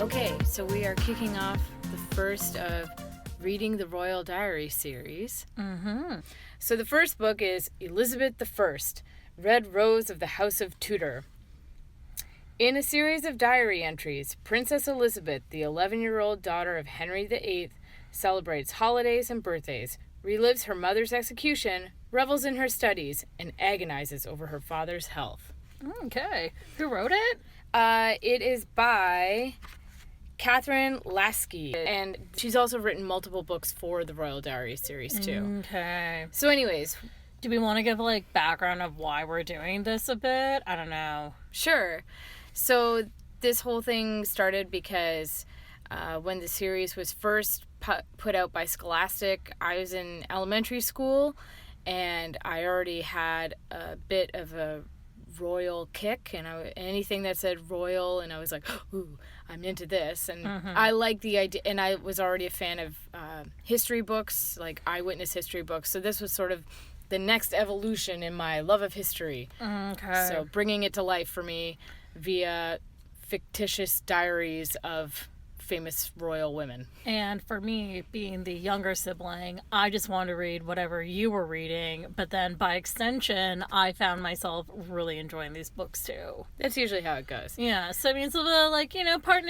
Okay, so we are kicking off the first of Reading the Royal Diary series. So the first book is Elizabeth I, Red Rose of the House of Tudor. In a series of diary entries, Princess Elizabeth, the 11-year-old daughter of Henry VIII, celebrates holidays and birthdays, relives her mother's execution, revels in her studies, and agonizes over her father's health. Okay. Who wrote it? It is by Catherine Lasky, and she's also written multiple books for the Royal Diary series too. Okay. So anyways, Do we want to give, background of why we're doing this a bit? I don't know. sure. So this whole thing started because when the series was first put out by Scholastic, I was in elementary school, and I already had a bit of a royal kick, and anything that said royal, and I was like, ooh, I'm into this. And I like the idea, and I was already a fan of history books, like eyewitness history books, so this was sort of the next evolution in my love of history. Okay. So bringing it to life for me via fictitious diaries of famous royal women. And for me, being the younger sibling, I just wanted to read whatever you were reading, but then by extension, I found myself really enjoying these books too. That's usually how it goes. Yeah, so I mean, it's a little, part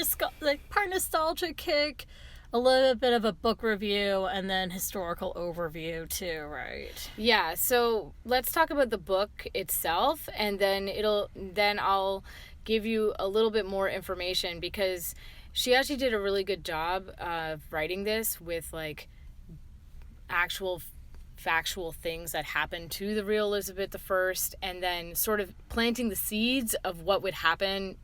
nostalgia kick, a little bit of a book review, and then historical overview too, right? Yeah, so let's talk about the book itself, and then I'll give you a little bit more information, because she actually did a really good job of writing this with actual factual things that happened to the real Elizabeth I, and then sort of planting the seeds of what would happen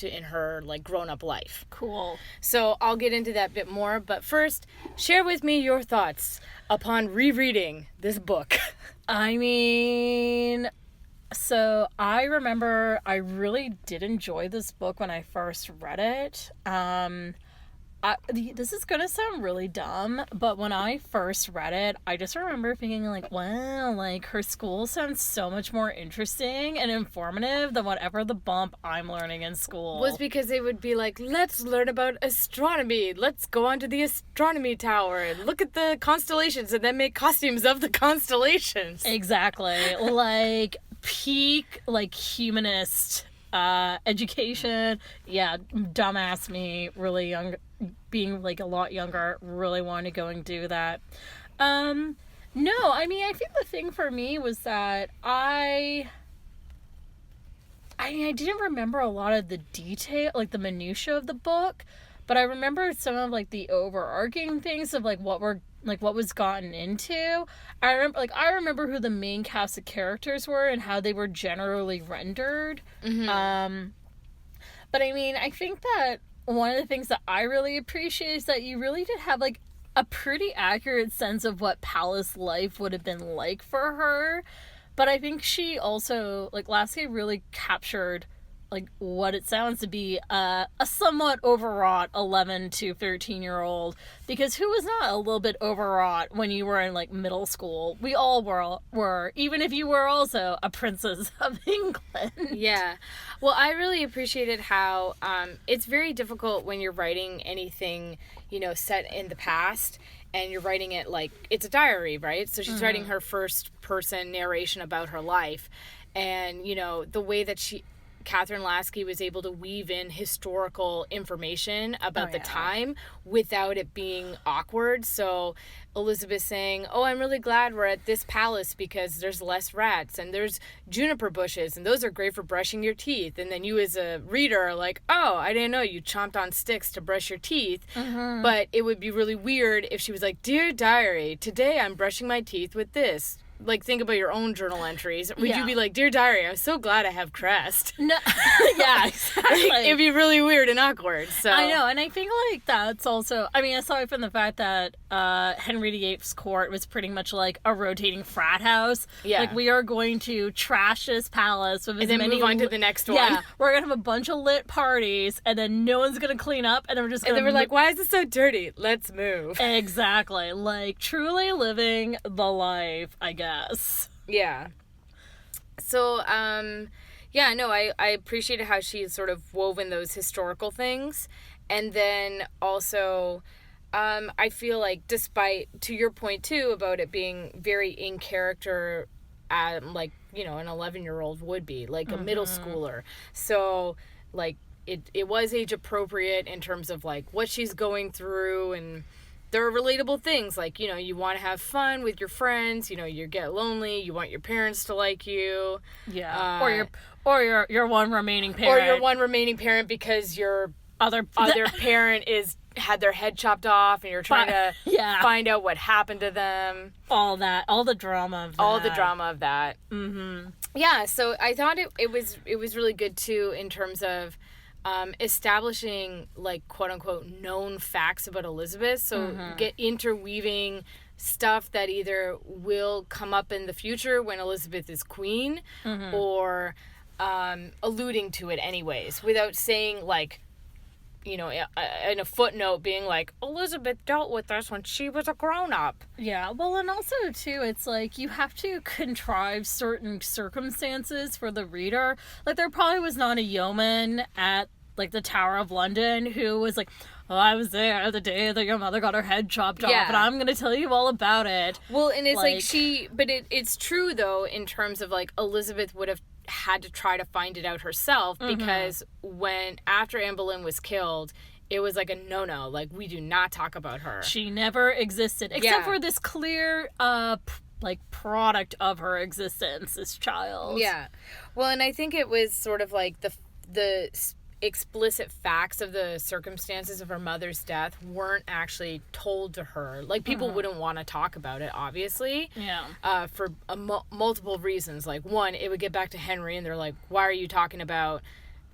in her grown-up life. Cool. So I'll get into that bit more, but first, share with me your thoughts upon rereading this book. I mean, so I remember I really did enjoy this book when I first read it. This is gonna sound really dumb, but when I first read it, I just remember thinking wow, her school sounds so much more interesting and informative than whatever the bump I'm learning in school. Was because they would be like, let's learn about astronomy. Let's go onto the astronomy tower and look at the constellations and then make costumes of the constellations. Exactly. Peak, humanist education. Yeah, dumbass me, really young, being a lot younger, really wanted to go and do that. No, I mean, I think the thing for me was that I didn't remember a lot of the detail, the minutia of the book, but I remember some of the overarching things of what was gotten into. I remember who the main cast of characters were and how they were generally rendered. But I mean, I think that one of the things that I really appreciate is that you really did have a pretty accurate sense of what palace life would have been like for her. But I think she also, Lasky really captured what it sounds to be a somewhat overwrought 11 to 13-year-old, because who was not a little bit overwrought when you were in middle school? We all were, even if you were also a princess of England. Yeah. Well, I really appreciated how it's very difficult when you're writing anything, set in the past, and you're writing it it's a diary, right? So she's writing her first person narration about her life, and the way that Catherine Lasky was able to weave in historical information about the time without it being awkward. So Elizabeth saying, oh, I'm really glad we're at this palace because there's less rats and there's juniper bushes and those are great for brushing your teeth. And then you as a reader are like, oh, I didn't know you chomped on sticks to brush your teeth. But it would be really weird if she was like, Dear Diary, today I'm brushing my teeth with this. Think about your own journal entries. Would you be like, Dear Diary, I'm so glad I have Crest? No. Yeah, exactly. It'd be really weird and awkward. So I know, and I think that's also, I mean, aside from the fact that Henry VIII's court was pretty much a rotating frat house. Yeah. We are going to trash this palace with as then many... move on to the next one. Yeah, we're going to have a bunch of lit parties, and then no one's going to clean up, and then we're just going to... And then we're like, why is it so dirty? Let's move. Exactly. Truly living the life, I guess. Yeah. So, I appreciated how she had sort of woven those historical things And then also, I feel like, despite, to your point too, about it being very in character, like, you know, an 11-year-old would be, like a middle schooler. So, like, it was age appropriate in terms of, like, what she's going through, and there are relatable things, like, you know, you want to have fun with your friends, you know, you get lonely, you want your parents to like you. Yeah. Or your one remaining parent. Or your one remaining parent because your other parent had their head chopped off, and you're trying to find out what happened to them. All the drama of that. Mm-hmm. Yeah, so I thought it was really good too, in terms of establishing, like, quote unquote known facts about Elizabeth. So get interweaving stuff that either will come up in the future when Elizabeth is queen, or alluding to it anyways, without saying, like, you know, in a footnote being like, Elizabeth dealt with this when she was a grown-up. Yeah, well, and also, too, it's like, you have to contrive certain circumstances for the reader. Like, there probably was not a yeoman at, like, the Tower of London who was like, oh, I was there the day that your mother got her head chopped off, and I'm going to tell you all about it. Well, and it's like but it's true, though, in terms of, like, Elizabeth would have had to try to find it out herself, because after Anne Boleyn was killed, it was like a no-no, like, we do not talk about her. She never existed, except for this clear like, product of her existence, this child. Yeah. Well, and I think it was sort of like the explicit facts of the circumstances of her mother's death weren't actually told to her. Like, people wouldn't want to talk about it, obviously. Yeah. For multiple reasons. Like, one, it would get back to Henry, and they're like, why are you talking about,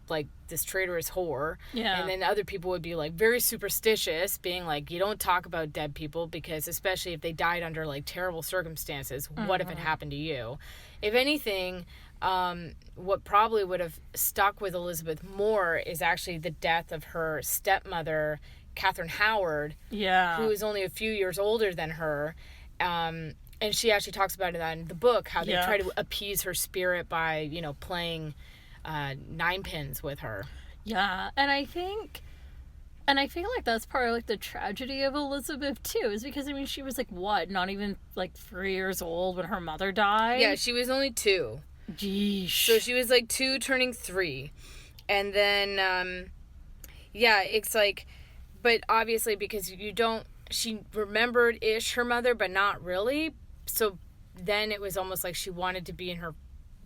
like, this traitorous whore? Yeah. And then other people would be, like, very superstitious, being like, you don't talk about dead people, because especially if they died under, like, terrible circumstances, what if it happened to you? If anything, what probably would have stuck with Elizabeth more is actually the death of her stepmother, Catherine Howard, who is only a few years older than her. And she actually talks about it in the book, how they try to appease her spirit by, you know, playing ninepins with her. Yeah, and I feel like that's part of, like, the tragedy of Elizabeth, too, is because, I mean, she was, like, what, not even, like, 3 years old when her mother died? Yeah, she was only 2. Geesh. So she was, like, 2 turning 3. And then, it's like, but obviously because she remembered-ish her mother, but not really. So then it was almost like she wanted to be in her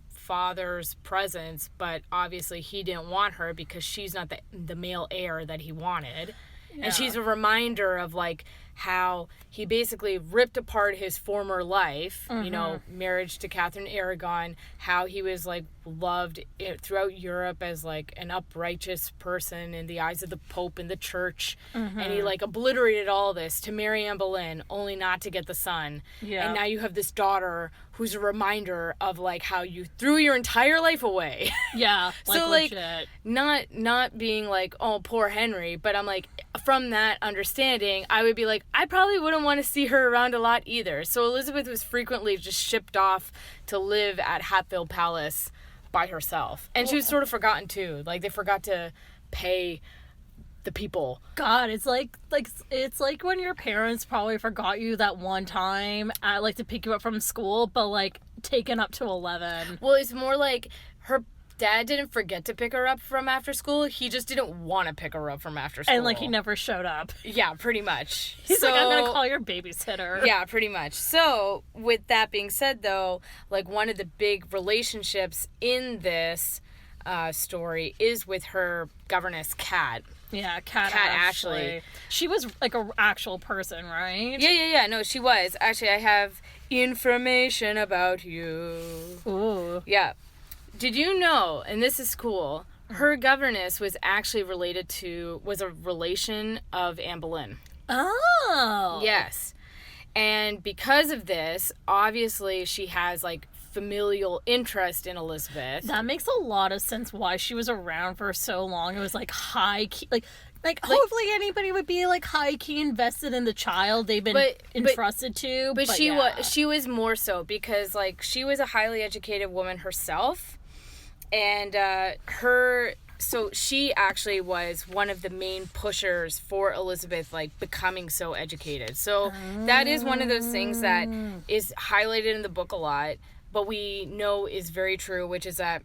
father's presence, but obviously he didn't want her because she's not the male heir that he wanted. And she's a reminder of, like, how he basically ripped apart his former life, you know, marriage to Catherine Aragon, how he was, like, loved throughout Europe as, like, an uprighteous person in the eyes of the Pope and the Church. And he, like, obliterated all this to marry Anne Boleyn, only not to get the son. And now you have this daughter who's a reminder of, like, how you threw your entire life away. Yeah, like, so, like, legit. not being like, oh, poor Henry, but I'm like, from that understanding, I would be like, I probably wouldn't want to see her around a lot either. So Elizabeth was frequently just shipped off to live at Hatfield Palace by herself. And she was sort of forgotten too. Like, they forgot to pay the people. God, it's like when your parents probably forgot you that one time at, like, to pick you up from school, but, like, taken up to 11. Well, it's more like her dad didn't forget to pick her up from after school. He just didn't want to pick her up from after school. And, like, he never showed up. Yeah, pretty much. He's like, I'm gonna call your babysitter. Yeah, pretty much. So, with that being said, though, like, one of the big relationships in this story is with her governess, Kat. Yeah, Kat Ashley. She was, like, an actual person, right? Yeah. No, she was. Actually, I have information about you. Ooh. Yeah. Did you know, and this is cool, her governess was actually was a relation of Anne Boleyn. Oh. Yes. And because of this, obviously she has, like, familial interest in Elizabeth. That makes a lot of sense why she was around for so long. It was, like, high-key, like hopefully anybody would be, like, high-key invested in the child they've been entrusted to. But she was more so because, like, she was a highly educated woman herself. And her so she actually was one of the main pushers for Elizabeth, like, becoming so educated. So that is one of those things that is highlighted in the book a lot, but we know is very true, which is that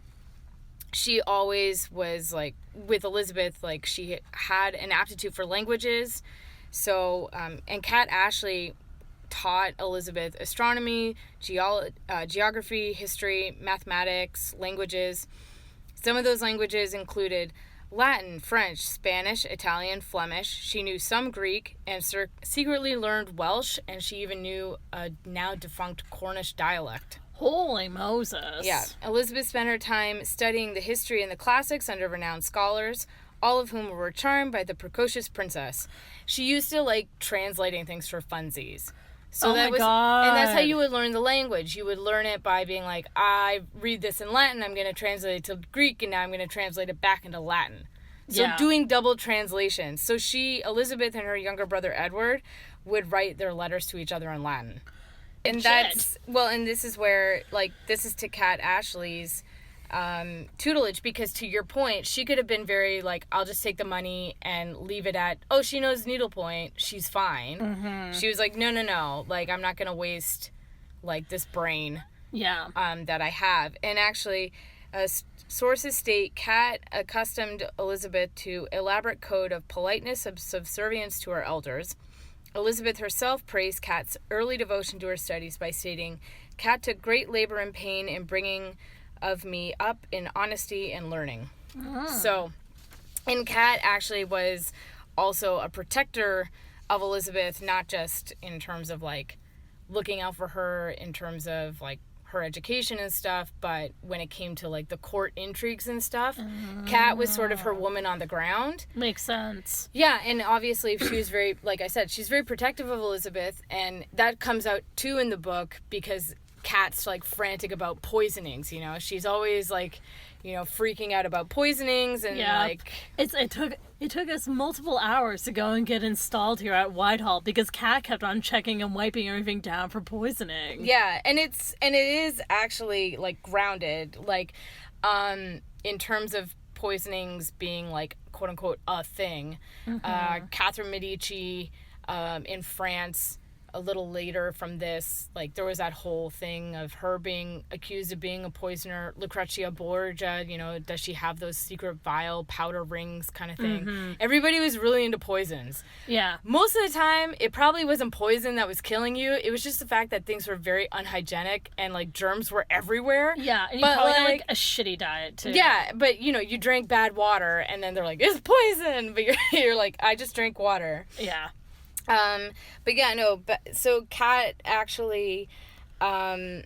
she always was, like, with Elizabeth, like, she had an aptitude for languages. So, and Kat Ashley taught Elizabeth astronomy, geography, history, mathematics, languages. Some of those languages included Latin, French, Spanish, Italian, Flemish. She knew some Greek and secretly learned Welsh, and she even knew a now defunct Cornish dialect. Holy Moses. Yeah. Elizabeth spent her time studying the history and the classics under renowned scholars, all of whom were charmed by the precocious princess. She used to like translating things for funsies. So oh that my God. And that's how you would learn the language. You would learn it by being like, I read this in Latin, I'm going to translate it to Greek, and now I'm going to translate it back into Latin. So doing double translation. So Elizabeth and her younger brother Edward would write their letters to each other in Latin. And and this is where, like, this is to Kat Ashley's tutelage, because to your point, she could have been very like, I'll just take the money and leave it at, oh, she knows needlepoint, she's fine. Mm-hmm. She was like, no, like, I'm not gonna waste like this brain that I have. And actually sources state Kat accustomed Elizabeth to elaborate code of politeness and subservience to her elders. Elizabeth herself praised Kat's early devotion to her studies by stating, Kat took great labor and pain in bringing of me up in honesty and learning. So, and Kat actually was also a protector of Elizabeth, not just in terms of like looking out for her in terms of like her education and stuff, but when it came to like the court intrigues and stuff, Kat was sort of her woman on the ground. Makes sense. Yeah, and obviously she was very, like I said, she's very protective of Elizabeth, and that comes out too in the book because Kat's like frantic about poisonings, you know. She's always like, you know, freaking out about poisonings and like it took us multiple hours to go and get installed here at Whitehall because Kat kept on checking and wiping everything down for poisoning. Yeah, and it is actually like grounded, like in terms of poisonings being like quote unquote a thing. Catherine Medici in France, a little later from this, like, there was that whole thing of her being accused of being a poisoner. Lucrezia Borgia, you know, does she have those secret vial powder rings kind of thing? Everybody was really into poisons. Yeah. Most of the time, it probably wasn't poison that was killing you. It was just the fact that things were very unhygienic and, like, germs were everywhere. Yeah, and you probably had, like, a shitty diet, too. Yeah, but, you know, you drank bad water, and then they're like, it's poison! But you're like, I just drank water. Yeah. But yeah, no, so Kat actually, was,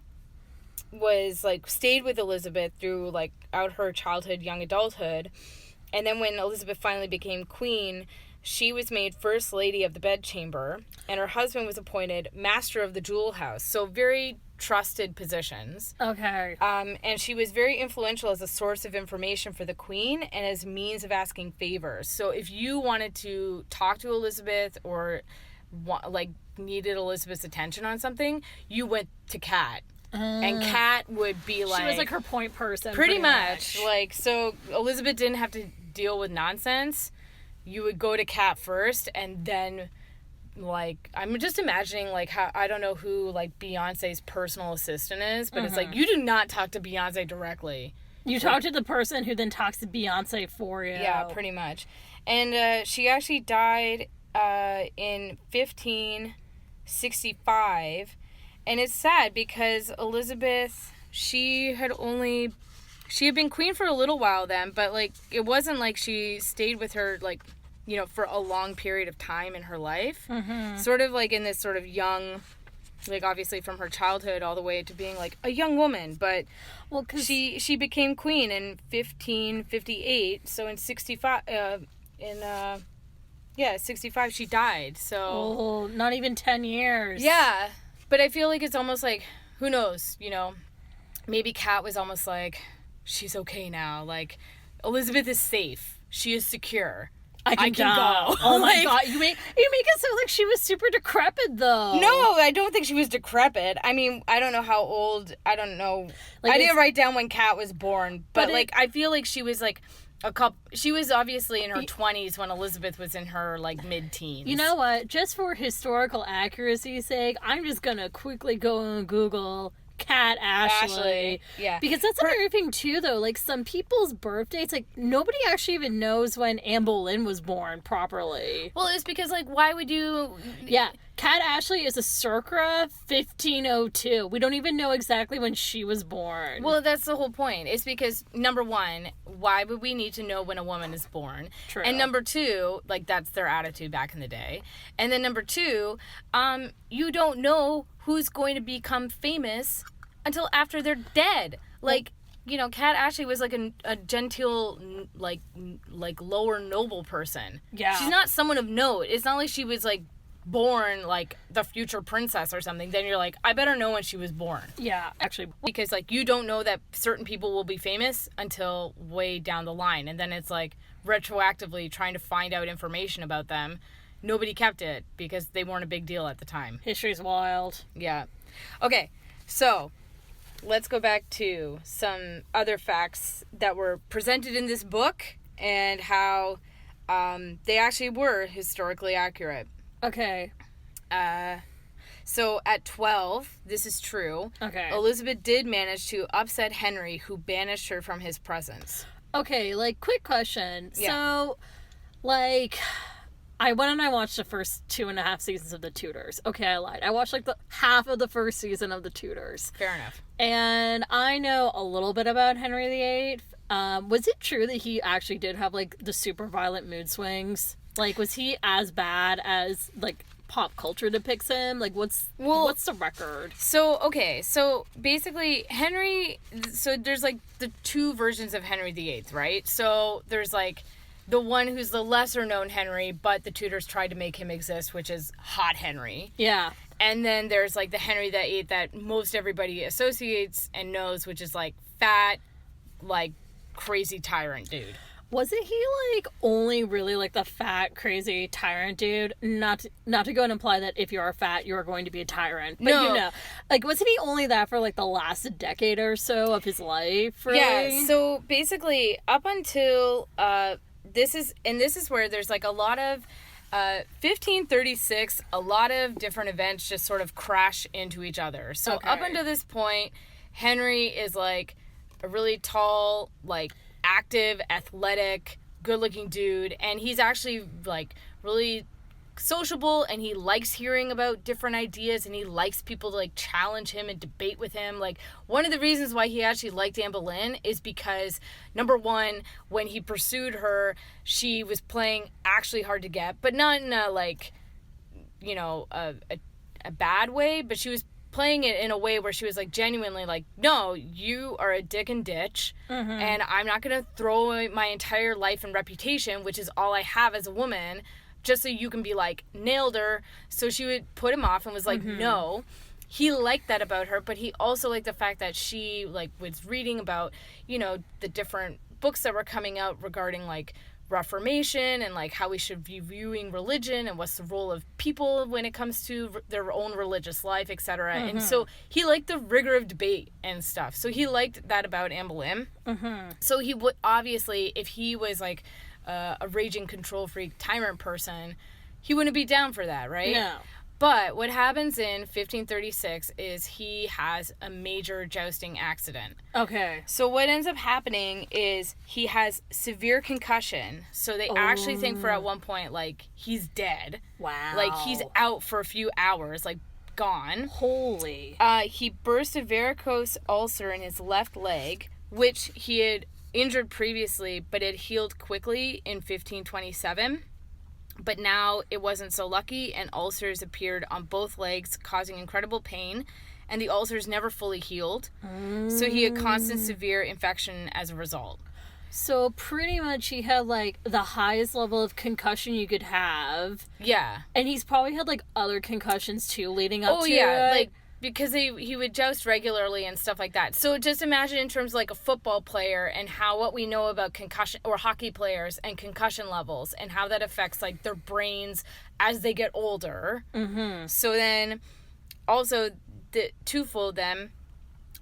like, stayed with Elizabeth through, like, out her childhood, young adulthood, and then when Elizabeth finally became queen, she was made First Lady of the Bedchamber, and her husband was appointed Master of the Jewel House, so very trusted positions. Okay. And she was very influential as a source of information for the queen and as means of asking favors. So if you wanted to talk to Elizabeth or like needed Elizabeth's attention on something, you went to Kat. And Kat would be like... She was like her point person. Pretty much. Like, so Elizabeth didn't have to deal with nonsense. You would go to Kat first and then... Like, I'm just imagining, like, how, I don't know who, like, Beyonce's personal assistant is, but it's like, you do not talk to Beyonce directly. You talk to the person who then talks to Beyonce for you. Yeah, pretty much. And she actually died in 1565, and it's sad because Elizabeth, she had been queen for a little while then, but, like, it wasn't like she stayed with her, like, you know, for a long period of time in her life. Sort of like in this sort of young, like, obviously from her childhood all the way to being like a young woman, but she became queen in 1558, so in 65 65 she died. So not even 10 years. Yeah, but I feel like it's almost like, who knows, you know, maybe Kat was almost like, she's okay now, like, Elizabeth is safe, she is secure, I can go. Oh my God. You make it sound like she was super decrepit, though. No, I don't think she was decrepit. I mean, I don't know how old. I don't know. Like, I didn't write down when Kat was born, but like, I feel like she was like She was obviously in her 20s when Elizabeth was in her, like, mid-teens. You know what? Just for historical accuracy's sake, I'm just gonna quickly go and Google Cat Ashley. Yeah. Because that's another thing, too, though. Like, some people's birthdays, like, nobody actually even knows when Anne Boleyn was born properly. Well, it's because, like, why would you... Yeah. Cat Ashley is a circa 1502. We don't even know exactly when she was born. Well, that's the whole point. It's because, number one, why would we need to know when a woman is born? True. And number two, like, that's their attitude back in the day. And then number two, you don't know who's going to become famous until after they're dead. Like, you know, Cat Ashley was like a genteel, like lower noble person. Yeah. She's not someone of note. It's not like she was, like, born like the future princess or something. Then you're like, I better know when she was born. Yeah, actually. Because, like, you don't know that certain people will be famous until way down the line. And then it's like retroactively trying to find out information about them. Nobody kept it because they weren't a big deal at the time. History's wild. Yeah. Okay, so let's go back to some other facts that were presented in this book and how they actually were historically accurate. Okay. So at 12, this is true. Okay. Elizabeth did manage to upset Henry, who banished her from his presence. Okay, like, quick question. Yeah. So, like, I went and I watched the first 2.5 seasons of The Tudors. Okay, I lied. I watched, like, the half of the first season of The Tudors. Fair enough. And I know a little bit about Henry VIII. Was it true that he actually did have, like, the super violent mood swings? Like, was he as bad as, like, pop culture depicts him? Like, what's the record? So, okay, so basically so there's, like, the two versions of Henry VIII, right? So there's, like, the one who's the lesser known Henry, but the Tudors tried to make him exist, which is Hot Henry. Yeah. And then there's, like, the Henry VIII that most everybody associates and knows, which is, like, fat, like, crazy tyrant dude. Wasn't he, like, only really, like, the fat, crazy tyrant dude? Not to go and imply that if you are fat, you are going to be a tyrant. But, No. you know, like, wasn't he only that for, like, the last decade or so of his life, really? Yeah, so basically, up until, this is where there's, like, a lot of, 1536, a lot of different events just sort of crash into each other. So up until this point, Henry is, like, a really tall, like, active, athletic, good-looking dude, and he's actually, like, really sociable, and he likes hearing about different ideas, and he likes people to, like, challenge him and debate with him. Like, one of the reasons why he actually liked Anne Boleyn is because, number one, when he pursued her, she was playing actually hard to get, but not in a, like, you know, a bad way, but she was playing it in a way where she was, like, genuinely like, no, you are a dick and ditch, and I'm not gonna throw away my entire life and reputation, which is all I have as a woman, just so you can be like, nailed her. So she would put him off and was like, no. He liked that about her, but he also liked the fact that she, like, was reading about, you know, the different books that were coming out regarding, like, Reformation and, like, how we should be viewing religion and what's the role of people when it comes to their own religious life, etc. And so he liked the rigor of debate and stuff. So he liked that about Anne Boleyn. So he would, obviously, if he was, like, a raging control freak tyrant person, he wouldn't be down for that, right? No. But what happens in 1536 is he has a major jousting accident. Okay. So what ends up happening is he has severe concussion. So they actually think for at one point, like, he's dead. Wow. Like, he's out for a few hours, like, gone. Holy. He burst a varicose ulcer in his left leg, which he had injured previously, but it healed quickly in 1527. But now it wasn't so lucky, and ulcers appeared on both legs, causing incredible pain, and the ulcers never fully healed. So he had constant severe infection as a result. So pretty much he had, like, the highest level of concussion you could have. Yeah. And he's probably had, like, other concussions too leading up to it. Oh, yeah. Like, because he would joust regularly and stuff like that. So just imagine in terms of, like, a football player and how what we know about concussion, or hockey players and concussion levels, and how that affects, like, their brains as they get older. So then also, twofold them,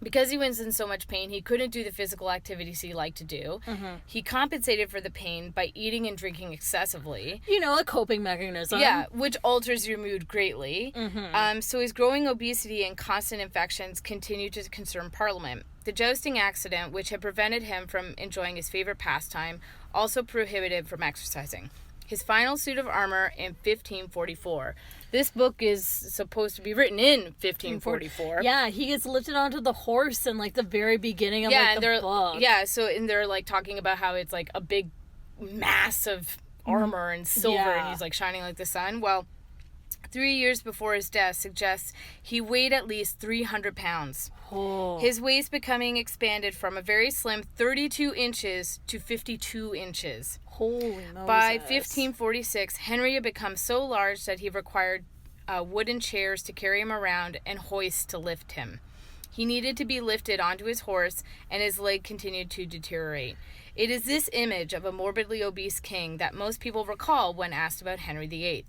Because he was in so much pain, he couldn't do the physical activities he liked to do. He compensated for the pain by eating and drinking excessively. You know, a coping mechanism. Yeah, which alters your mood greatly. So his growing obesity and constant infections continued to concern Parliament. The jousting accident, which had prevented him from enjoying his favorite pastime, also prohibited from exercising. His final suit of armor in 1544. This book is supposed to be written in 1544. Yeah, he gets lifted onto the horse in, like, the very beginning of, like, the book. Yeah, so, and they're, like, talking about how it's, like, a big mass of armor and silver, and he's, like, shining like the sun. Well, 3 years before his death suggests he weighed at least 300 pounds. Oh. His waist becoming expanded from a very slim 32 inches to 52 inches. Holy Moses. By 1546, Henry had become so large that he required wooden chairs to carry him around and hoists to lift him. He needed to be lifted onto his horse, and his leg continued to deteriorate. It is this image of a morbidly obese king that most people recall when asked about Henry VIII.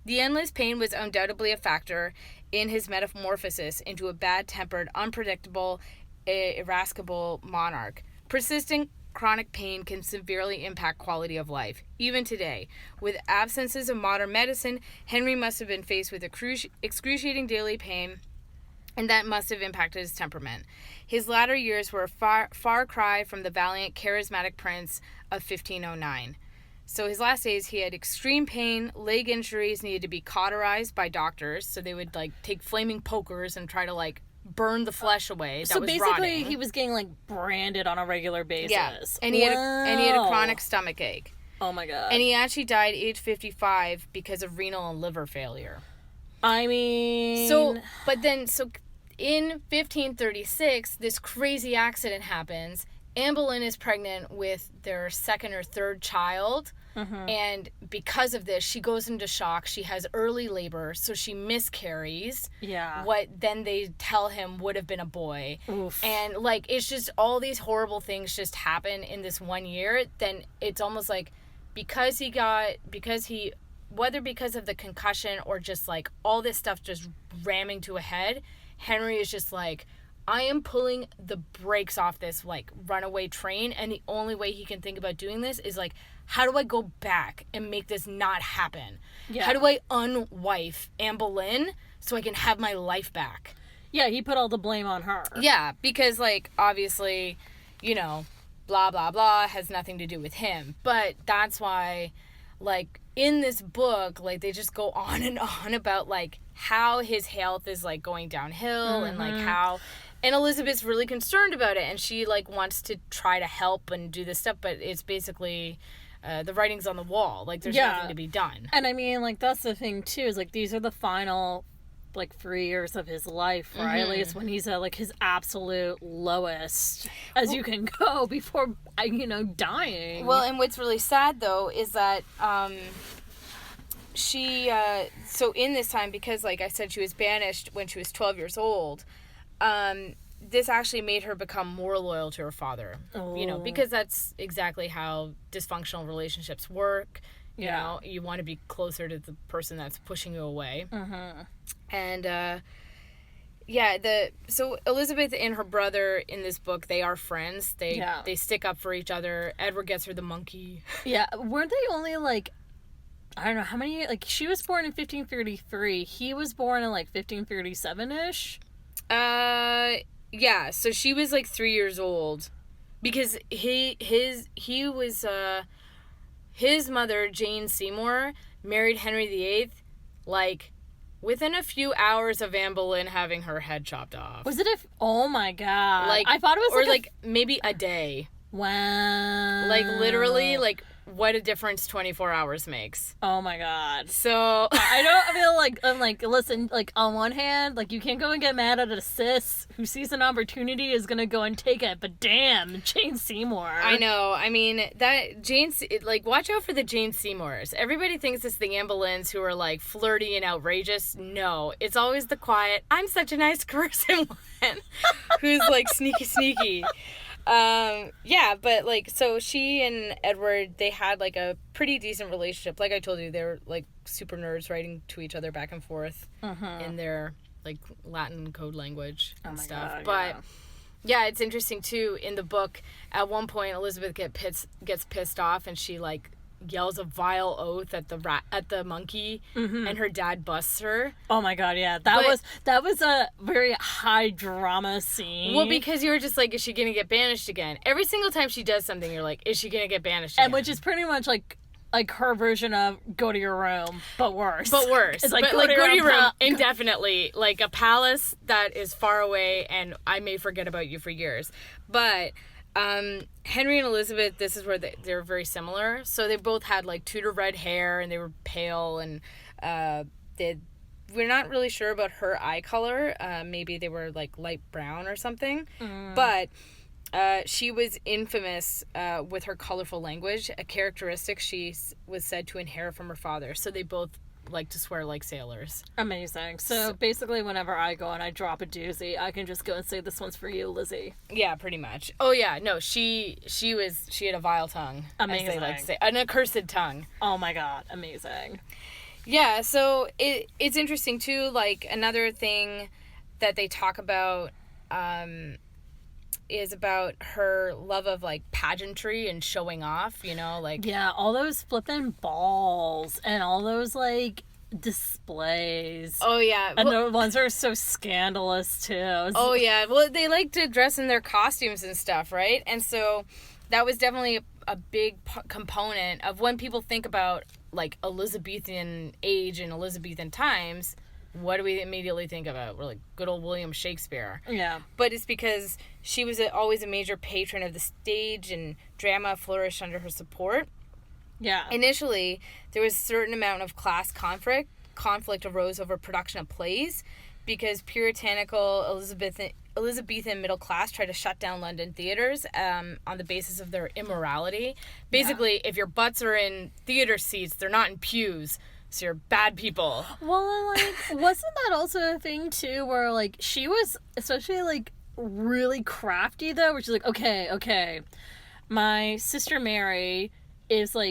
The endless pain was undoubtedly a factor in his metamorphosis into a bad-tempered, unpredictable, irascible monarch. Persistent chronic pain can severely impact quality of life. Even today, with absences of modern medicine, Henry must have been faced with excruciating daily pain, and that must have impacted his temperament. His latter years were a far cry from the valiant, charismatic prince of 1509. So his last days, he had extreme pain, leg injuries, needed to be cauterized by doctors, so they would, like, take flaming pokers and try to, like, burn the flesh away that so was basically rotting. he was getting, like, branded on a regular basis. Yeah, and he had a chronic stomach ache. Oh my god. And he actually died age 55 because of renal and liver failure. I mean, So in 1536, this crazy accident happens. Anne Boleyn is pregnant with their second or third child, and because of this, she goes into shock. She has early labor, so she miscarries. Yeah. What then they tell him would have been a boy. Oof. And, like, it's just all these horrible things just happen in this 1 year. Then it's almost like whether because of the concussion or just, like, all this stuff just ramming to a head, Henry is just like, I am pulling the brakes off this, like, runaway train, and the only way he can think about doing this is, like, how do I go back and make this not happen? Yeah. How do I unwife Anne Boleyn so I can have my life back? Yeah, he put all the blame on her. Yeah, because, like, obviously, you know, blah, blah, blah has nothing to do with him. But that's why, like, in this book, like, they just go on and on about, like, how his health is, like, going downhill and, like, how... And Elizabeth's really concerned about it, and she, like, wants to try to help and do this stuff, but it's basically... the writing's on the wall. Like, there's nothing to be done. And I mean, like, that's the thing, too, is, like, these are the final, like, 3 years of his life, right? At least when he's at, like, his absolute lowest as you can go before, you know, dying. Well, and what's really sad, though, is that she... so in this time, because, like I said, she was banished when she was 12 years old, this actually made her become more loyal to her father. Oh. You know, because that's exactly how dysfunctional relationships work. You know, you want to be closer to the person that's pushing you away. And, so Elizabeth and her brother in this book, they are friends. They stick up for each other. Edward gets her the monkey. Yeah, weren't they only, like, I don't know, how many, like, she was born in 1533. He was born in, like, 1537-ish? Yeah, so she was, like, 3 years old. Because he was, his mother, Jane Seymour, married Henry VIII, like, within a few hours of Anne Boleyn having her head chopped off. Was it oh my god. Like, I thought it was, or, like, maybe a day. Wow. Like, literally, like, what a difference 24 hours makes. Oh my god. So I feel like, I'm like, listen, like, on one hand, like, you can't go and get mad at a sis who sees an opportunity is gonna go and take it, but damn, Jane Seymour. I know. I mean, like, watch out for the Jane Seymours. Everybody thinks it's the Anne Boleyns who are, like, flirty and outrageous. No, it's always the quiet, I'm such a nice person one who's, like, sneaky. Yeah, but, like, so she and Edward, they had, like, a pretty decent relationship. Like I told you, they were, like, super nerds writing to each other back and forth in their like Latin code language and stuff. God, but yeah, it's interesting too. In the book, at one point, Elizabeth gets pissed off, and she like yells a vile oath at the monkey, and her dad busts her. Oh my god, yeah. That was a very high drama scene. Well, because you were just like, is she gonna get banished again? Every single time she does something, you're like, is she gonna get banished again? And which is pretty much like her version of go to your room, but worse. It's like, go to your room indefinitely. Like a palace that is far away, and I may forget about you for years. But Henry and Elizabeth, this is where they're very similar. So they both had like Tudor red hair, and they were pale, and we're not really sure about her eye color. Maybe they were like light brown or something. But she was infamous with her colorful language, a characteristic she was said to inherit from her father. So they both like to swear like sailors. Amazing. So basically, whenever I go and I drop a doozy, I can just go and say, "This one's for you, Lizzie." Yeah, pretty much. Oh yeah, no, she had a vile tongue. Amazing. As they like to say, an accursed tongue. Oh my god, amazing. Yeah, so it's interesting too. Like another thing that they talk about is about her love of like pageantry and showing off, you know, like all those flipping balls and all those like displays. Oh yeah, and the ones that are so scandalous too. Oh yeah, well they like to dress in their costumes and stuff, right? And so that was definitely a big component of when people think about like Elizabethan age and Elizabethan times. What do we immediately think about? We're like good old William Shakespeare. Yeah. But it's because she was always a major patron of the stage, and drama flourished under her support. Yeah. Initially, there was a certain amount of class conflict. Conflict arose over production of plays because puritanical Elizabethan middle class tried to shut down London theaters on the basis of their immorality. Basically, if your butts are in theater seats, they're not in pews. So you're bad people. Well, like, wasn't that also a thing, too, where, like, she was especially, like, really crafty, though, where she's like, okay, my sister Mary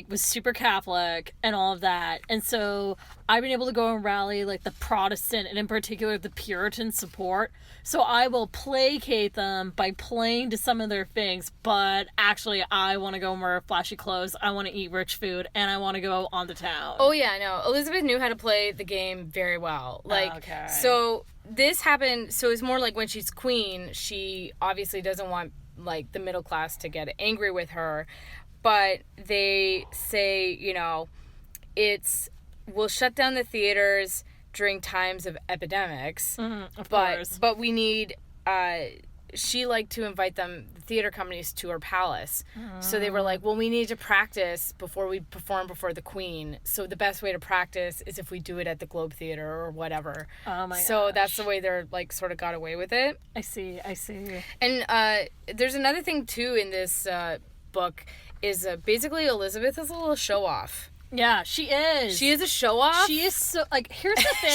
was super Catholic and all of that, and so I've been able to go and rally, like, the Protestant, and in particular, the Puritan support, so I will placate them by playing to some of their things, but actually, I want to go and wear flashy clothes, I want to eat rich food, and I want to go on the town. Oh, yeah, no, Elizabeth knew how to play the game very well. Like, okay. So this happened, so it's more like when she's queen, she obviously doesn't want, like, the middle class to get angry with her, but they say, you know, we'll shut down the theaters during times of epidemics. Of course. But we need, she liked to invite the theater companies to her palace. So they were like, well, we need to practice before we perform before the queen. So the best way to practice is if we do it at the Globe Theater or whatever. Oh my So gosh. that's the way they're like sort of got away with it. I see. And there's another thing too in this book is basically Elizabeth is a little show-off. Yeah, she is. She is a show-off. She is so, like, here's the thing.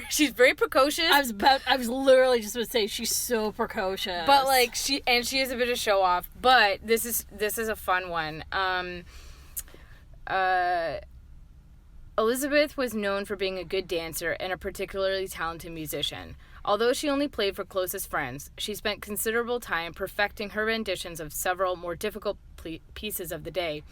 she's very precocious. I was literally just going to say, she's so precocious. But, like, she is a bit of show-off. But this is a fun one. Elizabeth was known for being a good dancer and a particularly talented musician. Although she only played for closest friends, she spent considerable time perfecting her renditions of several more difficult pieces of the day.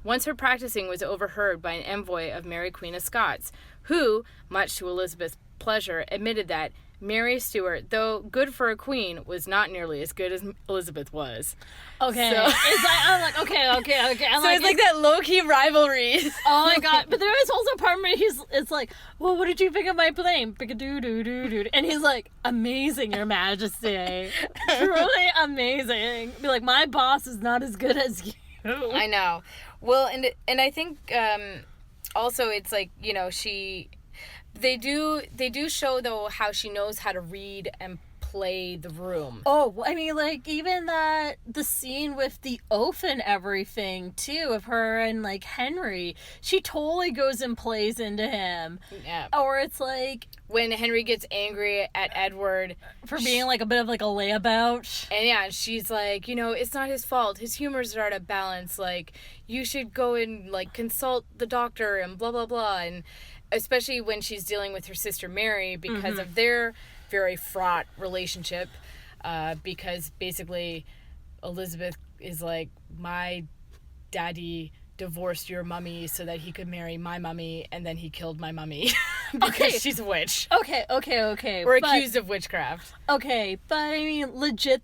Once her practicing was overheard by an envoy of Mary Queen of Scots, who, much to Elizabeth's pleasure, admitted that Mary Stuart, though good for a queen, was not nearly as good as Elizabeth was. Okay. So, I'm like, okay. I'm so it's like that low-key rivalry. Oh my god. But there is also a part of me, it's like, well, what did you think of my playing? Pick-a-doo-doo-doo-doo. And he's like, amazing, Your Majesty. Truly amazing. Be like, my boss is not as good as you. I know. Well, and I think also it's like, you know, they do show though how she knows how to read and play the room. Oh, I mean, like, even the scene with the oath and everything too of her and like Henry, she totally goes and plays into him. Yeah. Or it's like when Henry gets angry at Edward for being like a bit of like a layabout. And yeah, she's like, you know, it's not his fault. His humors are out of balance. Like, you should go and like consult the doctor and blah blah blah. especially when she's dealing with her sister Mary because of their very fraught relationship, because basically Elizabeth is like, my daddy divorced your mummy so that he could marry my mummy, and then he killed my mummy because she's a witch. Okay. Or accused of witchcraft. Okay, but I mean, legit.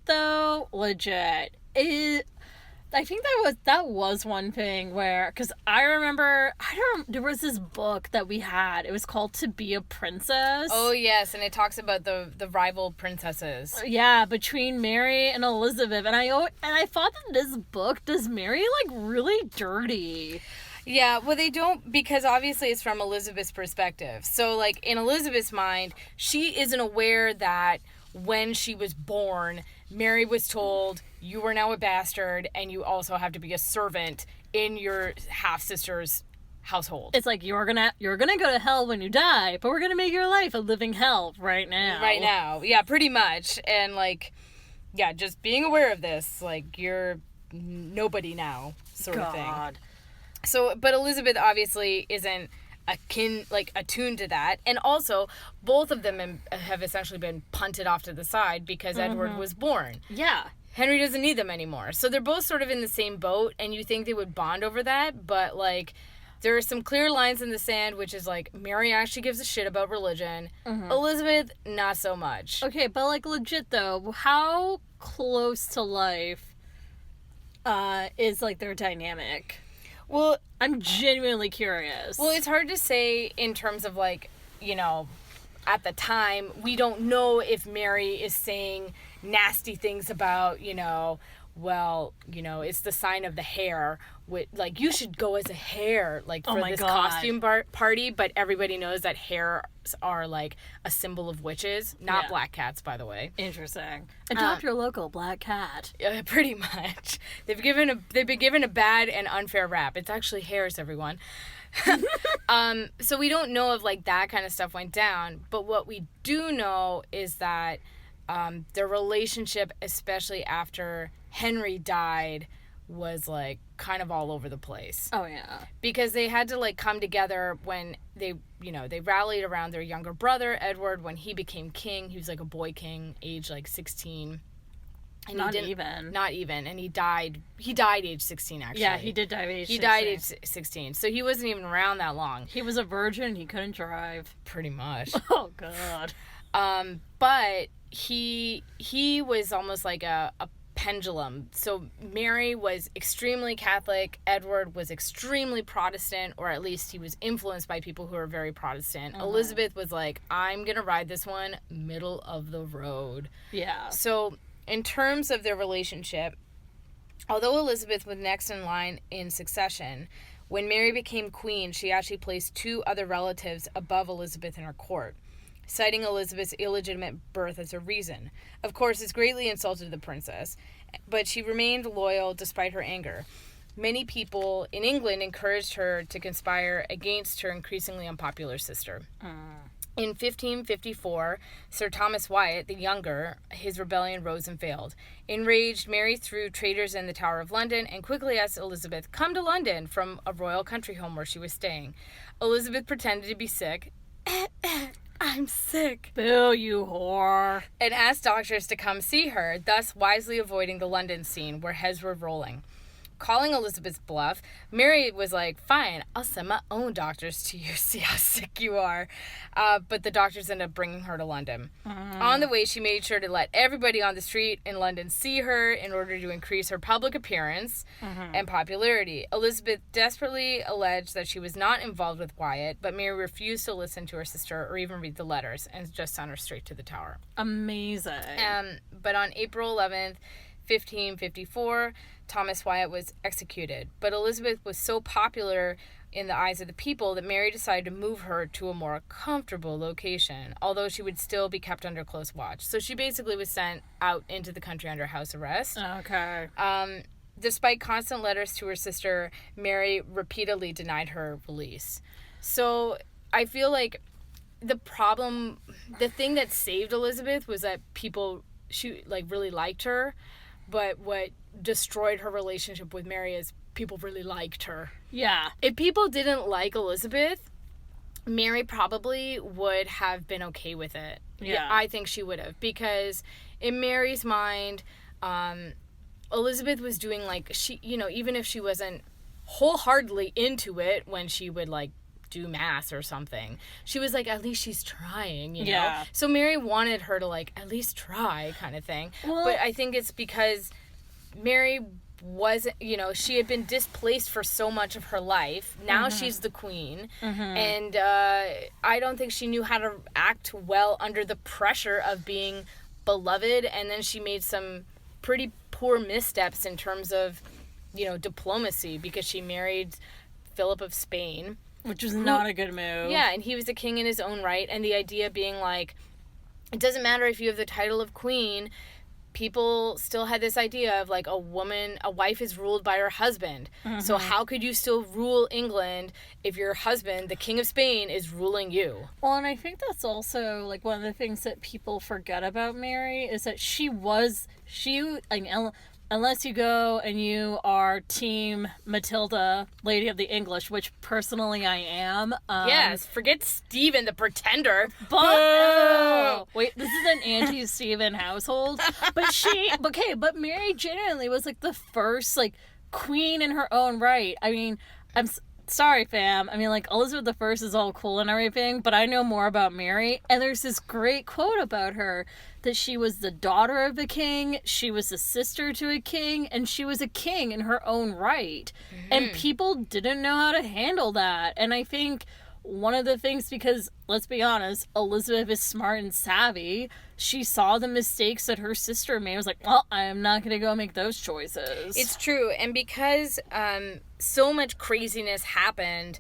I think that was one thing where, because I remember, there was this book that we had. It was called To Be a Princess. Oh, yes, and it talks about the rival princesses. Yeah, between Mary and Elizabeth. And I thought that this book does Mary, like, really dirty. Yeah, well, they don't, because obviously it's from Elizabeth's perspective. So, like, in Elizabeth's mind, she isn't aware that when she was born, Mary was told, you are now a bastard, and you also have to be a servant in your half-sister's household. It's like, you're gonna go to hell when you die, but we're gonna make your life a living hell right now. Right now. Yeah, pretty much. And, like, yeah, just being aware of this, like, you're nobody now, sort of thing. So, but Elizabeth obviously isn't attuned to that. And also, both of them have essentially been punted off to the side because Edward was born. Yeah. Henry doesn't need them anymore. So they're both sort of in the same boat, and you think they would bond over that, but, like, there are some clear lines in the sand, which is, like, Mary actually gives a shit about religion. Elizabeth, not so much. Okay, but, like, legit, though, how close to life is, like, their dynamic? Well, I'm genuinely curious. Well, it's hard to say in terms of, like, you know, at the time, we don't know if Mary is saying nasty things about, you know, well, you know, it's the sign of the hare. Like, you should go as a hare, like, for this costume party. But everybody knows that hares are, like, a symbol of witches. Not black cats, by the way. Interesting. Adopt your local black cat. Pretty much. They've been given a bad and unfair rap. It's actually hares, everyone. So we don't know if, like, that kind of stuff went down. But what we do know is that their relationship, especially after Henry died, was, like, kind of all over the place. Oh, yeah. Because they had to, like, come together when they rallied around their younger brother, Edward, when he became king. He was, like, a boy king, age, like, 16. And Not even. And he died age 16, actually. Yeah, he did die at age 16. He died age 16. So he wasn't even around that long. He was a virgin. He couldn't drive. Pretty much. Oh, God. But he was almost like a pendulum. So Mary was extremely Catholic. Edward was extremely Protestant, or at least he was influenced by people who were very Protestant. Elizabeth was like, I'm going to ride this one middle of the road. Yeah. So in terms of their relationship, although Elizabeth was next in line in succession, when Mary became queen, she actually placed two other relatives above Elizabeth in her court, citing Elizabeth's illegitimate birth as a reason. Of course, this greatly insulted the princess, but she remained loyal despite her anger. Many people in England encouraged her to conspire against her increasingly unpopular sister. In 1554, Sir Thomas Wyatt, the younger, his rebellion rose and failed. Enraged, Mary threw traitors in the Tower of London and quickly asked Elizabeth, come to London, from a royal country home where she was staying. Elizabeth pretended to be sick. I'm sick. Boo, you whore. And asked doctors to come see her, thus wisely avoiding the London scene where heads were rolling. Calling Elizabeth's bluff, Mary was like, fine, I'll send my own doctors to you, see how sick you are. But the doctors ended up bringing her to London. On the way, she made sure to let everybody on the street in London see her in order to increase her public appearance and popularity. Elizabeth desperately alleged that she was not involved with Wyatt, but Mary refused to listen to her sister or even read the letters and just sent her straight to the Tower. Amazing. But on April 11th, 1554, Thomas Wyatt was executed. But Elizabeth was so popular in the eyes of the people that Mary decided to move her to a more comfortable location, although she would still be kept under close watch. So she basically was sent out into the country under house arrest. Okay. Despite constant letters to her sister, Mary repeatedly denied her release. So I feel like the thing that saved Elizabeth was that she really liked her. But what destroyed her relationship with Mary is people really liked her. Yeah. If people didn't like Elizabeth, Mary probably would have been okay with it. Yeah. I think she would have, because in Mary's mind, Elizabeth was doing, like, she, you know, even if she wasn't wholeheartedly into it when she would, like, do mass or something, she was like, at least she's trying, you know? Yeah. So Mary wanted her to, like, at least try, kind of thing. Well, but I think it's because Mary wasn't, you know, she had been displaced for so much of her life. Now she's the queen. And I don't think she knew how to act well under the pressure of being beloved. And then she made some pretty poor missteps in terms of, you know, diplomacy, because she married Philip of Spain. Which was not a good move. Yeah, and he was a king in his own right. And the idea being, like, it doesn't matter if you have the title of queen. People still had this idea of, like, a wife is ruled by her husband. So how could you still rule England if your husband, the King of Spain, is ruling you? Well, and I think that's also, like, one of the things that people forget about Mary is that unless you go and you are Team Matilda, Lady of the English, which personally I am. Yes, forget Stephen the Pretender. But wait, this is an anti-Stephen household. But Mary genuinely was, like, the first, like, queen in her own right. I mean, sorry, fam. I mean, like, Elizabeth I is all cool and everything, but I know more about Mary. And there's this great quote about her, that she was the daughter of a king, she was a sister to a king, and she was a king in her own right. And people didn't know how to handle that. And I think one of the things, because, let's be honest, Elizabeth is smart and savvy, she saw the mistakes that her sister made, was like, well, I'm not going to go make those choices. It's true. And because so much craziness happened,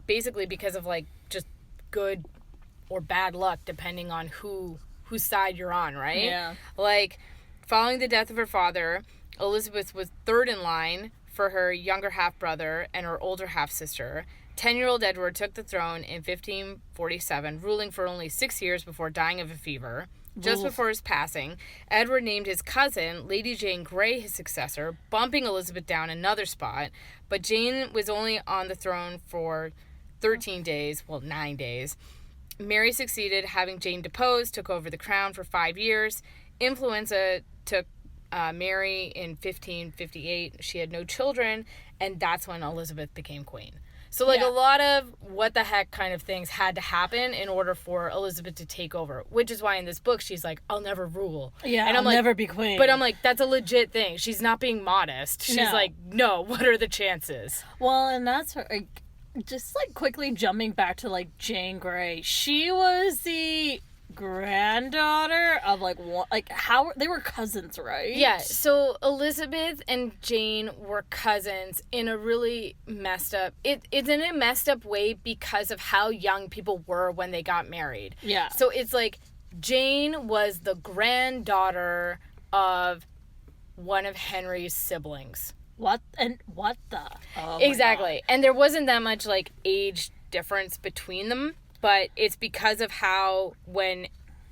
basically because of, like, just good or bad luck, depending on whose side you're on, right? Yeah. Like, following the death of her father, Elizabeth was third in line for her younger half-brother and her older half-sister. 10-year-old Edward took the throne in 1547, ruling for only 6 years before dying of a fever. Just before his passing, Edward named his cousin, Lady Jane Grey, his successor, bumping Elizabeth down another spot. But Jane was only on the throne for 9 days. Mary succeeded, having Jane deposed, took over the crown for 5 years. Influenza took Mary in 1558. She had no children, and that's when Elizabeth became queen. So, like, a lot of what the heck kind of things had to happen in order for Elizabeth to take over, which is why in this book she's like, I'll never rule. Yeah, and I'll never be queen. But I'm like, that's a legit thing. She's not being modest. She's like, no, what are the chances? Well, and that's her, like, just, like, quickly jumping back to, like, Jane Grey. She was the granddaughter of, like, how they were cousins, right? Yeah, so Elizabeth and Jane were cousins in a really messed up, it's in a messed up way because of how young people were when they got married. Yeah. So it's like Jane was the granddaughter of one of Henry's siblings. What the? Oh, exactly. And there wasn't that much, like, age difference between them, but it's because of how when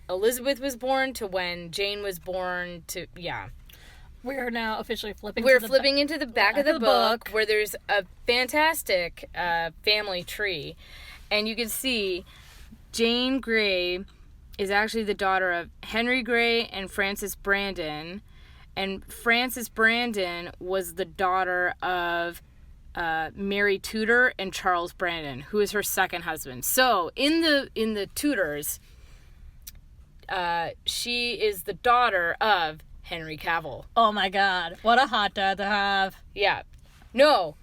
Elizabeth was born to when Jane was born to, We're now officially flipping into the back of the book where there's a fantastic family tree. And you can see Jane Grey is actually the daughter of Henry Grey and Frances Brandon. And Frances Brandon was the daughter of Mary Tudor and Charles Brandon, who is her second husband. So in the Tudors, she is the daughter of Henry Cavill. Oh my God, what a hot dad to have. Yeah. No.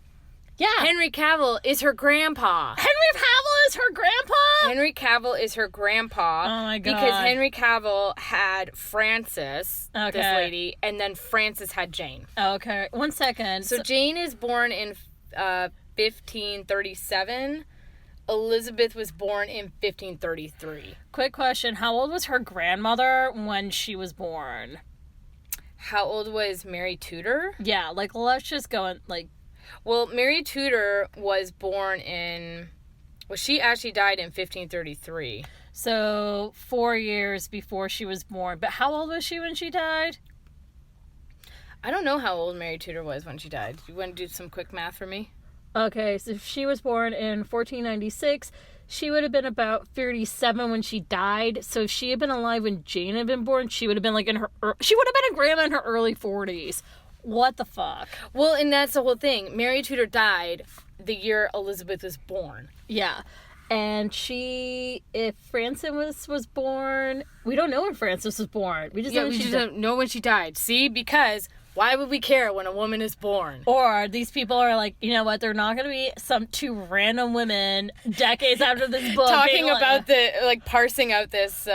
Yeah. Henry Cavill is her grandpa. Henry Cavill is her grandpa? Henry Cavill is her grandpa. Oh my God. Because Henry Cavill had Frances, this lady, and then Frances had Jane. Okay, 1 second. So Jane is born in 1537. Elizabeth was born in 1533. Quick question, how old was her grandmother when she was born? How old was Mary Tudor? Yeah, like, let's just go and, like... Well, Mary Tudor was born in... Well, she actually died in 1533. So, 4 years before she was born. But how old was she when she died? I don't know how old Mary Tudor was when she died. You want to do some quick math for me? Okay, so she was born in 1496. She would have been about 37 when she died. So if she had been alive when Jane had been born, she would have been like she would have been a grandma in her early 40s. What the fuck? Well, and that's the whole thing. Mary Tudor died the year Elizabeth was born. Yeah. And if Frances was born, we don't know when Frances was born. We just don't know when she died. See, because why would we care when a woman is born? Or these people are like, you know what? They're not going to be some two random women decades after this book talking about parsing out this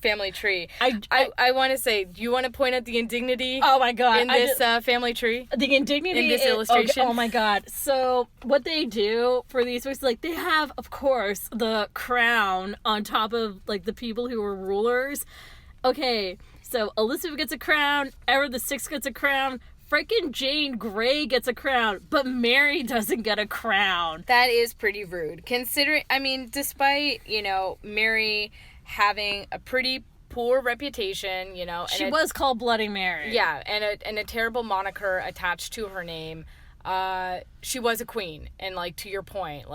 family tree. I want to say, do you want to point out the indignity? Oh my god! In this family tree, the indignity in this illustration. Oh my god! So what they do for these books, like they have, of course, the crown on top of like the people who were rulers. Okay. So Elizabeth gets a crown, Edward VI gets a crown, freaking Jane Grey gets a crown, but Mary doesn't get a crown. That is pretty rude. Considering, I mean, despite, Mary having a pretty poor reputation, she was called Bloody Mary. Yeah, and a terrible moniker attached to her name. She was a queen, and to your point,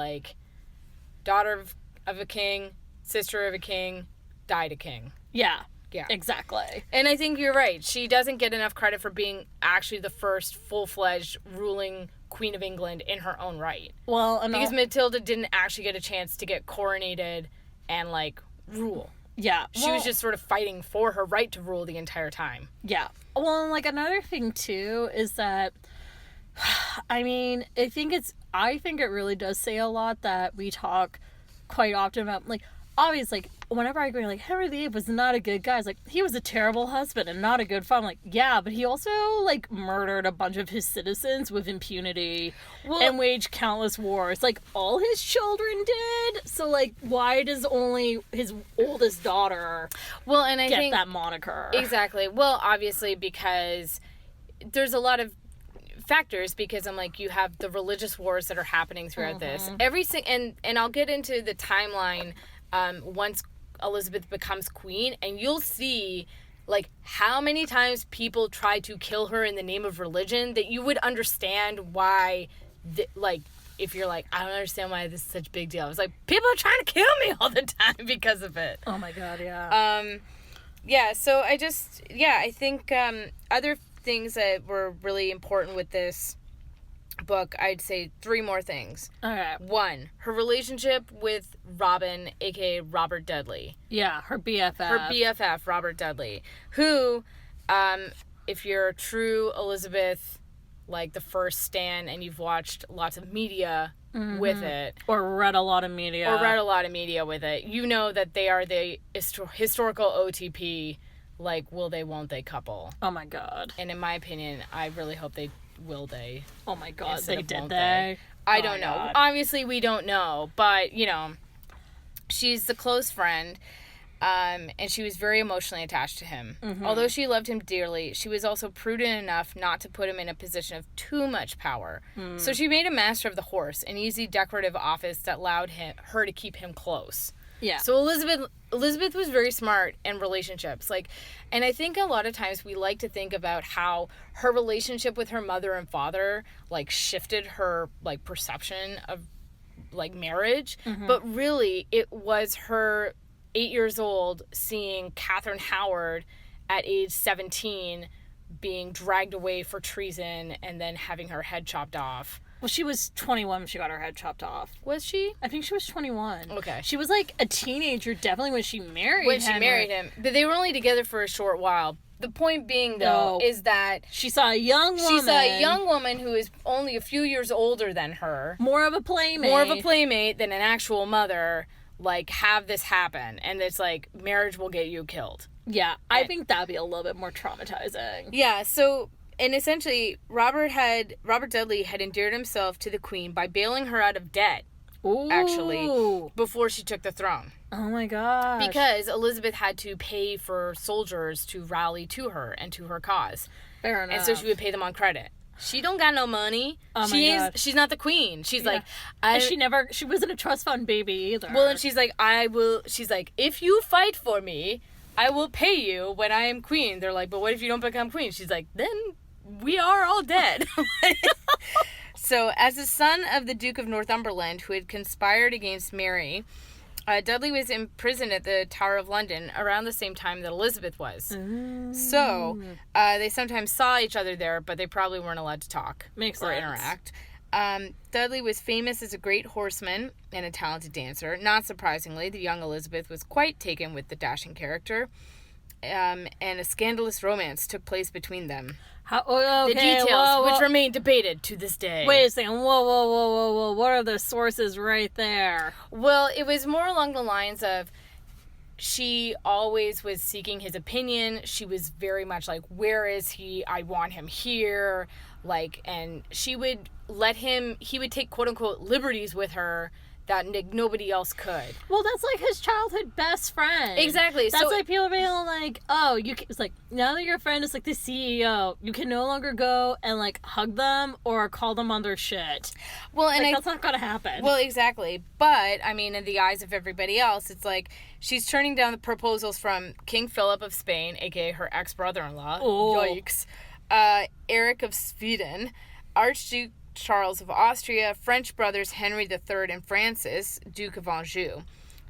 daughter of a king, sister of a king, died a king. Yeah. Yeah. Exactly. And I think you're right. She doesn't get enough credit for being actually the first full-fledged ruling Queen of England in her own right. Well, because Matilda didn't actually get a chance to get coronated and, rule. Yeah. She was just sort of fighting for her right to rule the entire time. Yeah. Well, another thing, too, is that, I mean, I think it really does say a lot that we talk quite often about, obviously, whenever I agree, Henry VIII was not a good guy. It's he was a terrible husband and not a good father. I'm like, yeah, but he also, murdered a bunch of his citizens with impunity and waged countless wars. All his children did. So, why does only his oldest daughter get that moniker? Exactly. Well, obviously, because there's a lot of factors, because I'm you have the religious wars that are happening throughout this. And I'll get into the timeline once Elizabeth becomes queen, and you'll see how many times people try to kill her in the name of religion, that you would understand why if you're I don't understand why this is such a big deal. It's people are trying to kill me all the time because of it. Oh my god, yeah. Yeah, so I think other things that were really important with this book, I'd say 3 more things. All right. 1, her relationship with Robin, aka Robert Dudley. Yeah, her BFF. Her BFF, Robert Dudley, who, if you're a true Elizabeth, the first stan, and you've watched lots of media with it, or read a lot of media, with it, you know that they are the historical OTP, will they, won't they couple. Oh my god. And in my opinion, I really hope they will they. Oh my god, they did. I don't know. God. Obviously, we don't know, but she's the close friend, and she was very emotionally attached to him. Mm-hmm. Although she loved him dearly, she was also prudent enough not to put him in a position of too much power. So she made him master of the horse, an easy decorative office that allowed her to keep him close. Yeah. So Elizabeth was very smart in relationships. And I think a lot of times we like to think about how her relationship with her mother and father, shifted her, perception of, marriage. Mm-hmm. But really, it was her 8 years old seeing Catherine Howard at age 17 being dragged away for treason and then having her head chopped off. Well, she was 21 when she got her head chopped off. Was she? I think she was 21. Okay. She was a teenager definitely when she married him. But they were only together for a short while. The point being, though, is that she saw a young woman who is only a few years older than her. More of a playmate than an actual mother, have this happen. And it's marriage will get you killed. Yeah, I think that'd be a little bit more traumatizing. Yeah, so... And essentially, Robert Dudley had endeared himself to the Queen by bailing her out of debt, actually, before she took the throne. Oh my gosh. Because Elizabeth had to pay for soldiers to rally to her and to her cause. Fair enough. And so she would pay them on credit. She don't got no money. Oh my God. She's not the queen. She's and she wasn't a trust fund baby either. Well, and she's if you fight for me, I will pay you when I am queen. They're but what if you don't become queen? She's then we are all dead. So, as the son of the Duke of Northumberland, who had conspired against Mary, Dudley was imprisoned at the Tower of London around the same time that Elizabeth was. So, they sometimes saw each other there, but they probably weren't allowed to talk or interact. Dudley was famous as a great horseman and a talented dancer. Not surprisingly, the young Elizabeth was quite taken with the dashing character, and a scandalous romance took place between them. The details, which remain debated to this day. Wait a second. Whoa. What are the sources right there? Well, it was more along the lines of she always was seeking his opinion. She was very much like, where is he? I want him here. Like, and she would let him, he would take quote unquote liberties with her that nobody else could. Well, that's like his childhood best friend. Exactly. That's like people being like, oh, it's like, now that your friend is like the CEO, you can no longer go and like hug them or call them on their shit. Well, and like, that's not gonna happen. Well, exactly. But, I mean, in the eyes of everybody else, it's like she's turning down the proposals from King Philip of Spain, aka her ex-brother-in-law. Oh. Yikes. Eric of Sweden, Archduke Charles of Austria, French brothers Henry III and Francis, Duke of Anjou.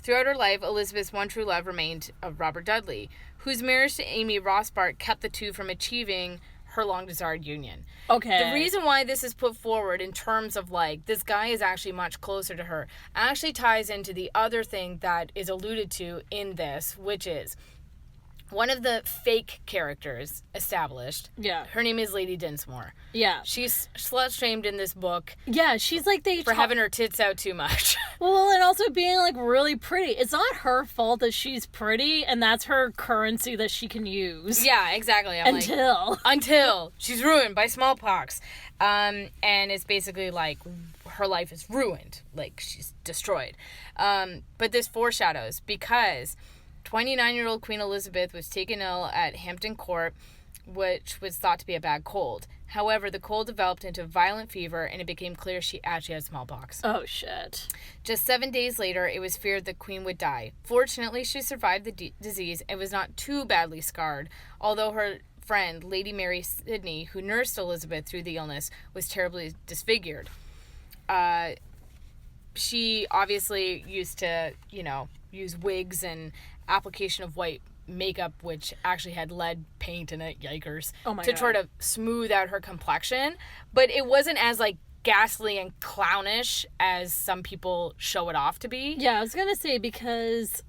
Throughout her life, Elizabeth's one true love remained of Robert Dudley, whose marriage to Amy Rothbart kept the two from achieving her long-desired union. Okay. The reason why this is put forward in terms of, like, this guy is actually much closer to her, actually ties into the other thing that is alluded to in this, which is one of the fake characters established. Yeah. Her name is Lady Dinsmore. Yeah. She's slut-shamed in this book. Yeah, she's like for having her tits out too much. Well, and also being like really pretty. It's not her fault that she's pretty, and that's her currency that she can use. Yeah, exactly. Until she's ruined by smallpox. And it's basically like her life is ruined. Like, she's destroyed. But this foreshadows because 29-year-old Queen Elizabeth was taken ill at Hampton Court, which was thought to be a bad cold. However, the cold developed into violent fever, and it became clear she actually had smallpox. Oh, shit. Just 7 days later, it was feared the Queen would die. Fortunately, she survived the disease and was not too badly scarred, although her friend, Lady Mary Sidney, who nursed Elizabeth through the illness, was terribly disfigured. She obviously used to, use wigs and application of white makeup, which actually had lead paint in it, yikers, to try to smooth out her complexion. But it wasn't as, like, ghastly and clownish as some people show it off to be. Yeah, I was gonna say, because,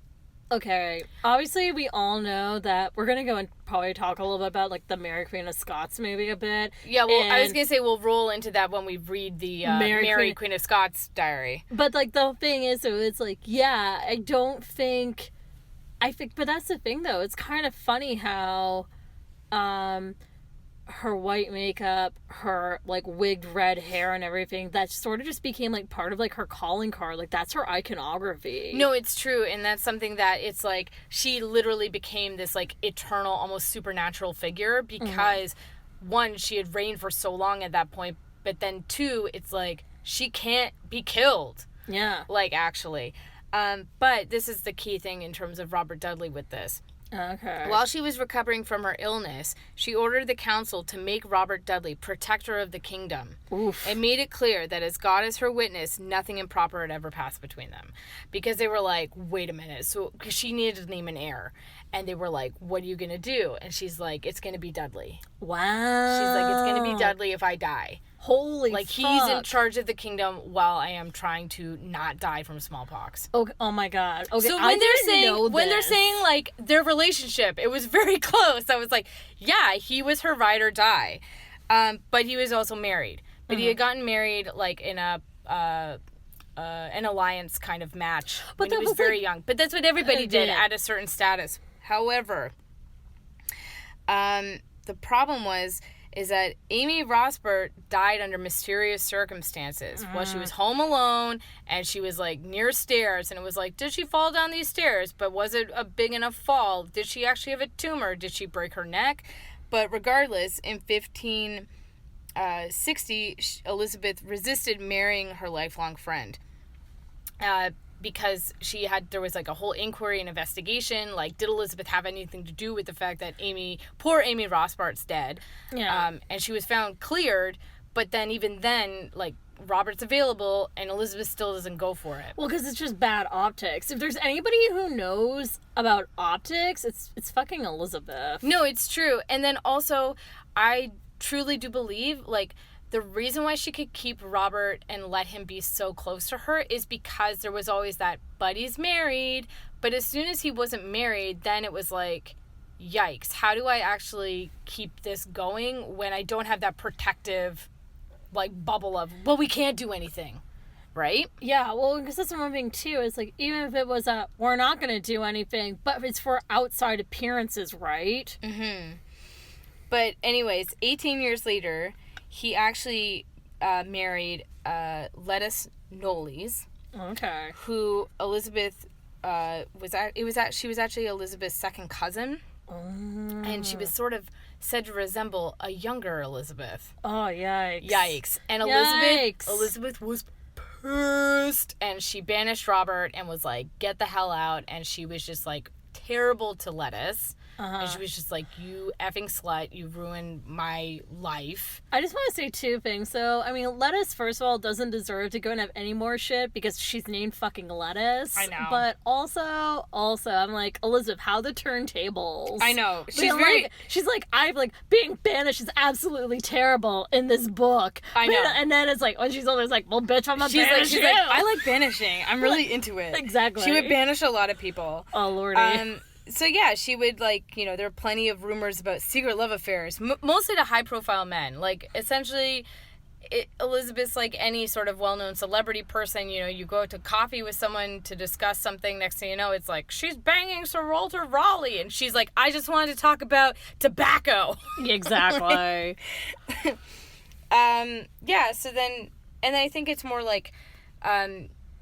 okay, obviously we all know that we're gonna go and probably talk a little bit about, like, the Mary Queen of Scots movie a bit. Yeah, well, I was gonna say we'll roll into that when we read the Mary Queen of Scots diary. But, like, the thing is, so it's like, yeah, but that's the thing, though. It's kind of funny how her white makeup, her, like, wigged red hair and everything, that sort of just became, like, part of, like, her calling card. Like, that's her iconography. No, it's true, and that's something that it's, like, she literally became this, like, eternal, almost supernatural figure because, one, she had reigned for so long at that point, but then, two, it's, like, she can't be killed. Yeah. Like, actually. But this is the key thing in terms of Robert Dudley with this. Okay. While she was recovering from her illness, she ordered the council to make Robert Dudley protector of the kingdom. Oof. And made it clear that as God is her witness, nothing improper had ever passed between them. Because they were like, wait a minute. So, because she needed to name an heir. And they were like, what are you going to do? And she's like, it's going to be Dudley. Wow. She's like, it's going to be Dudley if I die. Holy like, fuck. He's in charge of the kingdom while I am trying to not die from smallpox. Okay. Oh my god. Okay. So when they're saying like their relationship, it was very close. I was like, yeah, he was her ride or die, but he was also married. But he had gotten married like in an alliance kind of match when he was very young. But that's what everybody did at a certain status. However, the problem is that Amy Rothbart died under mysterious circumstances while she was home alone, and she was, like, near stairs, and it was like, did she fall down these stairs? But was it a big enough fall? Did she actually have a tumor? Did she break her neck? But regardless, in 1560, Elizabeth resisted marrying her lifelong friend. Because there was like a whole inquiry and investigation. Like, did Elizabeth have anything to do with the fact that poor Amy Rothbart's dead? Yeah. And she was found cleared, but then even then, like, Robert's available and Elizabeth still doesn't go for it. Well, because it's just bad optics. If there's anybody who knows about optics, it's fucking Elizabeth. No, it's true. And then also, I truly do believe, like, the reason why she could keep Robert and let him be so close to her is because there was always that, but he's married. But as soon as he wasn't married, then it was like, yikes, how do I actually keep this going when I don't have that protective, like, bubble of, well, we can't do anything, right? Yeah, well, because that's one thing, too. It's like, even if it was we're not going to do anything, but it's for outside appearances, right? Mm-hmm. But anyways, 18 years later, he actually married Lettice Knollys. Okay. Who Elizabeth she was actually Elizabeth's second cousin. And she was sort of said to resemble a younger Elizabeth. Oh, yikes. Yikes. And Elizabeth was pissed, and she banished Robert and was like, get the hell out. And she was just like terrible to Lettice. And she was just like, you effing slut, you ruined my life. I just want to say two things. So, I mean, Lettice, first of all, doesn't deserve to go and have any more shit because she's named fucking Lettice. I know. But also, I'm like, Elizabeth, how the turntables? I know. She's like, I've like, being banished is absolutely terrible in this book. I know. And then it's like, when she's older, it's like, well, bitch, I'm not banishing. She's like, I like banishing. I'm really into it. Exactly. She would banish a lot of people. Oh, lordy. So, yeah, she would, like, you know, there are plenty of rumors about secret love affairs, mostly to high-profile men. Like, essentially, Elizabeth's like any sort of well-known celebrity person. You know, you go to coffee with someone to discuss something. Next thing you know, it's like, she's banging Sir Walter Raleigh. And she's like, I just wanted to talk about tobacco. Exactly. Yeah, so then, and I think it's more like...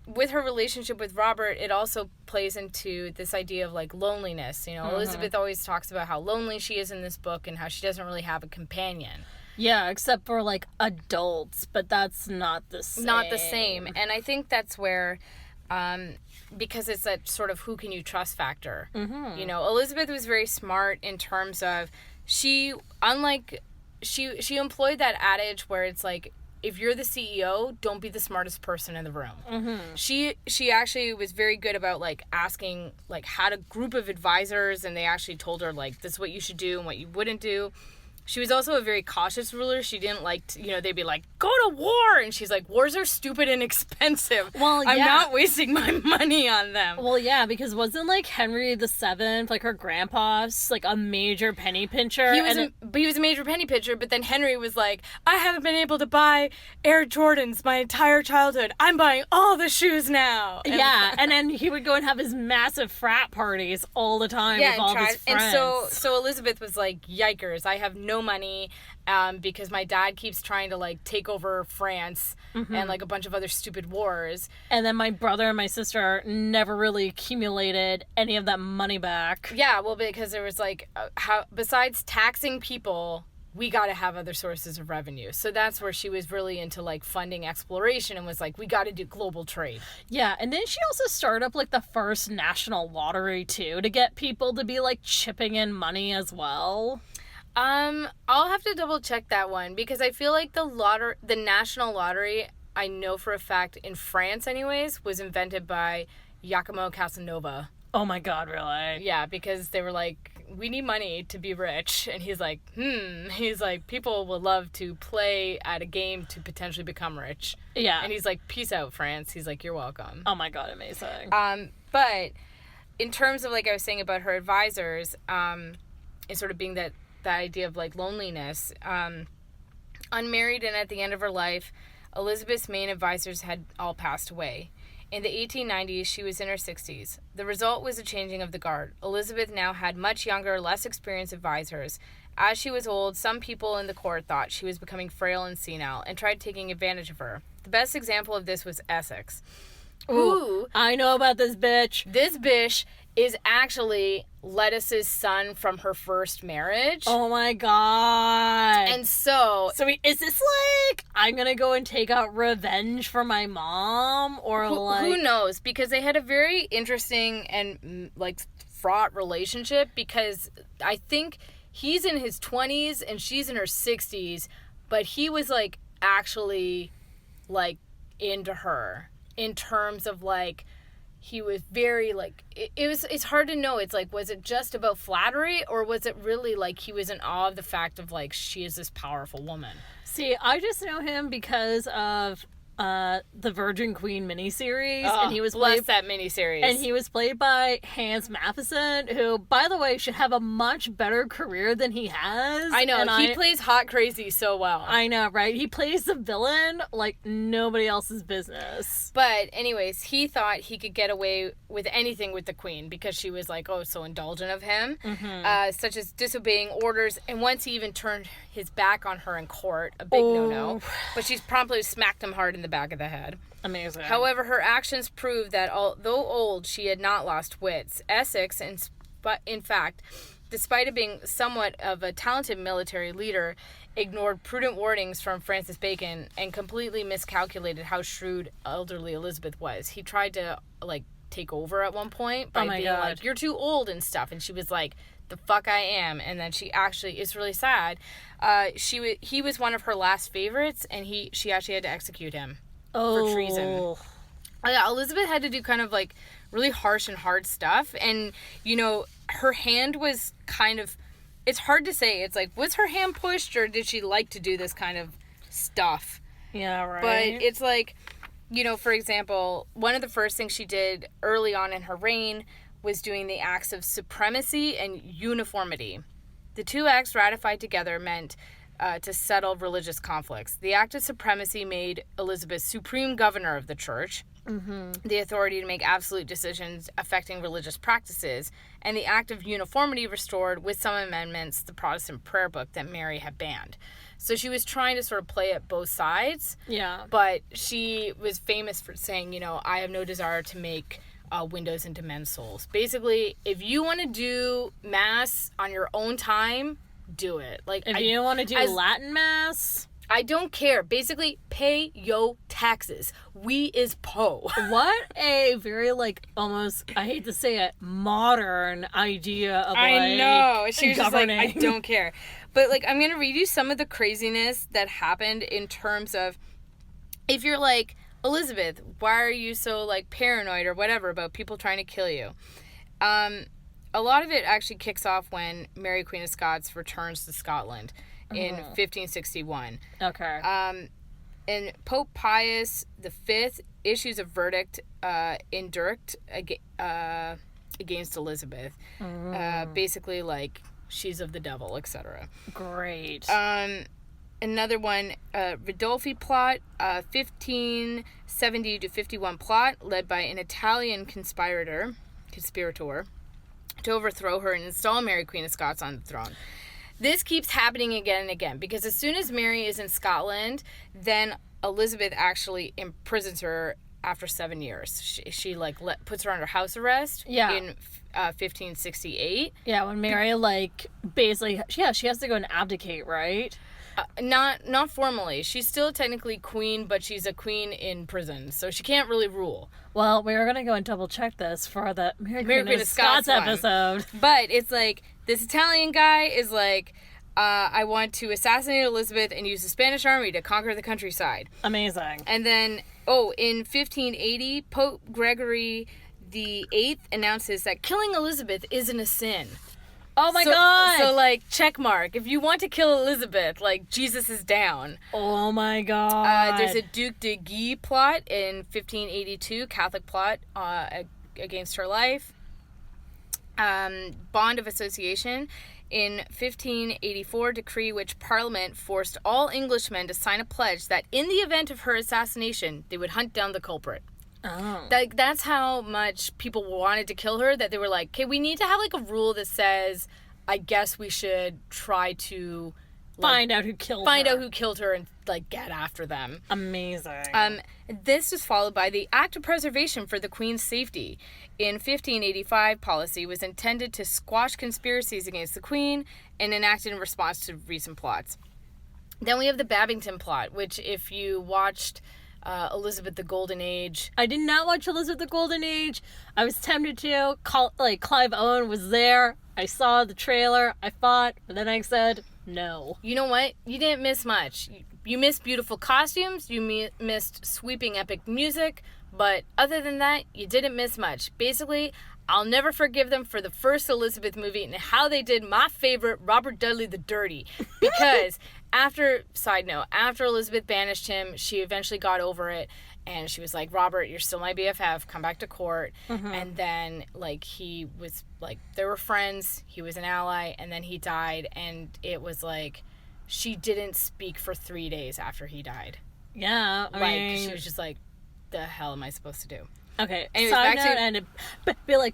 with her relationship with Robert, it also plays into this idea of, like, loneliness. You know, Elizabeth always talks about how lonely she is in this book and how she doesn't really have a companion. Yeah, except for, like, adults, but that's not the same. Not the same. And I think that's where, because it's that sort of who can you trust factor. Mm-hmm. You know, Elizabeth was very smart in terms of she employed that adage where it's like, if you're the CEO, don't be the smartest person in the room. Mm-hmm. She actually was very good about, like, asking, like, had a group of advisors, and they actually told her, like, this is what you should do and what you wouldn't do. She was also a very cautious ruler. She didn't like to, you know, they'd be like, go to war. And she's like, wars are stupid and expensive. Well, yeah. I'm not wasting my money on them. Well, yeah, because wasn't, like, Henry VII, like, her grandpa's, like, a major penny pincher? He was a major penny pincher, but then Henry was like, I haven't been able to buy Air Jordans my entire childhood. I'm buying all the shoes now. And then he would go and have his massive frat parties all the time with all his friends. And so Elizabeth was like, yikers, I have no money because my dad keeps trying to, like, take over France and, like, a bunch of other stupid wars. And then my brother and my sister never really accumulated any of that money back. Yeah, well, because there was, like, besides taxing people, we got to have other sources of revenue. So that's where she was really into, like, funding exploration and was like, we got to do global trade. Yeah, and then she also started up, like, the first national lottery, too, to get people to be, like, chipping in money as well. I'll have to double check that one because I feel like the national lottery, I know for a fact in France anyways, was invented by Giacomo Casanova. Oh my God, really? Yeah, because they were like, we need money to be rich. And he's like, he's like, people will love to play at a game to potentially become rich. Yeah. And he's like, peace out, France. He's like, you're welcome. Oh my God, amazing. But in terms of, like I was saying about her advisors, and sort of being that idea of, like, loneliness, unmarried and at the end of her life, Elizabeth's main advisors had all passed away. In the 1890s, she was in her 60s. The result was a changing of the guard. Elizabeth now had much younger, less experienced advisors. As she was old, some people in the court thought she was becoming frail and senile and tried taking advantage of her. The best example of this was Essex. Ooh, I know about this bitch. This bitch is actually Lettice's son from her first marriage. Oh my God. And so is this like, I'm gonna go and take out revenge for my mom? Or who knows? Because they had a very interesting and, like, fraught relationship, because I think he's in his 20s and she's in her 60s, but he was, like, actually, like, into her in terms of, like, he was very, like, it's hard to know. It's like, was it just about flattery, or was it really, like, he was in awe of the fact of, like, she is this powerful woman? See, I just know him because of the Virgin Queen miniseries, and he was bless that miniseries. And he was played by Hans Matheson, who, by the way, should have a much better career than he has. I know, he plays hot crazy so well. I know, right? He plays the villain like nobody else's business. But anyways, he thought he could get away with anything with the Queen because she was like, oh, so indulgent of him, such as disobeying orders, and once he even turned his back on her in court, a big no-no. But she's promptly smacked him hard in the back of the head. Amazing. However, her actions proved that although old, she had not lost wits. Essex, in fact, despite it being somewhat of a talented military leader, ignored prudent warnings from Francis Bacon and completely miscalculated how shrewd elderly Elizabeth was. He tried to, like, take over at one point by being like, you're too old and stuff. And she was like, the fuck I am. And then she actually, it's really sad, he was one of her last favorites, and she actually had to execute him for treason. Elizabeth had to do kind of like really harsh and hard stuff, and you know, her hand was kind of, it's hard to say, it's like, was her hand pushed, or did she like to do this kind of stuff? Yeah, right. But it's like, you know, for example, one of the first things she did early on in her reign was doing the acts of supremacy and uniformity. The two acts ratified together meant to settle religious conflicts. The act of supremacy made Elizabeth supreme governor of the church, the authority to make absolute decisions affecting religious practices, and the act of uniformity restored, with some amendments, the Protestant prayer book that Mary had banned. So she was trying to sort of play at both sides. Yeah. But she was famous for saying, you know, I have no desire to make windows into men's souls. Basically, if you want to do mass on your own time, do it. Like, if you want to do Latin mass, I don't care. Basically, pay yo taxes. We is po. What a very, like, almost, I hate to say it, modern idea of, like, I know. She was governing. just like, I don't care. But, like, I'm going to read you some of the craziness that happened in terms of, if you're like, Elizabeth, why are you so, like, paranoid or whatever about people trying to kill you? A lot of it actually kicks off when Mary, Queen of Scots, returns to Scotland in 1561. Okay. And Pope Pius V issues a verdict indurct against Elizabeth. Basically, like, she's of the devil, etc. Great. Another one, Ridolfi plot, 1570 to 51 plot, led by an Italian conspirator, to overthrow her and install Mary, Queen of Scots, on the throne. This keeps happening again and again, because as soon as Mary is in Scotland, then Elizabeth actually imprisons her after 7 years. She like puts her under house arrest in 1568. Yeah, when Mary, like, basically, she has to go and abdicate, right? Not formally. She's still technically queen, but she's a queen in prison, so she can't really rule. Well, we were going to go and double check this for the Mary Queen of Scots episode. But it's like, this Italian guy is like, I want to assassinate Elizabeth and use the Spanish army to conquer the countryside. Amazing. And then, in 1580, Pope Gregory VIII announces that killing Elizabeth isn't a sin. Oh my God. So, like, check mark. If you want to kill Elizabeth, like, Jesus is down. Oh my God. There's a Duc de Guise plot in 1582, Catholic plot against her life. Bond of Association in 1584, decree which Parliament forced all Englishmen to sign a pledge that in the event of her assassination, they would hunt down the culprit. Oh. Like, that's how much people wanted to kill her, that they were like, okay, we need to have, like, a rule that says, I guess we should try to, like, find out who killed her and, like, get after them. Amazing. This was followed by the Act of Preservation for the Queen's Safety. In 1585, policy was intended to squash conspiracies against the Queen and enacted in response to recent plots. Then we have the Babington plot, which, if you watched Elizabeth the Golden Age. I did not watch Elizabeth the Golden Age. I was tempted to. Clive Owen was there. I saw the trailer. I fought. But then I said, No. You know what? You didn't miss much. You missed beautiful costumes. You missed sweeping epic music. But other than that, you didn't miss much. Basically, I'll never forgive them for the first Elizabeth movie and how they did my favorite, Robert Dudley the Dirty. Because side note, after Elizabeth banished him, she eventually got over it. And she was like, Robert, you're still my BFF. Come back to court. Mm-hmm. And then, like, he was, like, they were friends. He was an ally. And then he died. And it was like, she didn't speak for 3 days after he died. Yeah. I mean, she was just like, the hell am I supposed to do? Okay. Anyways, side note ended.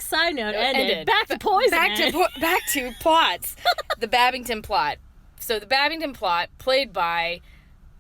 Side note ended. Back to poison. Back to plots. The Babington plot. So the Babington plot, played by,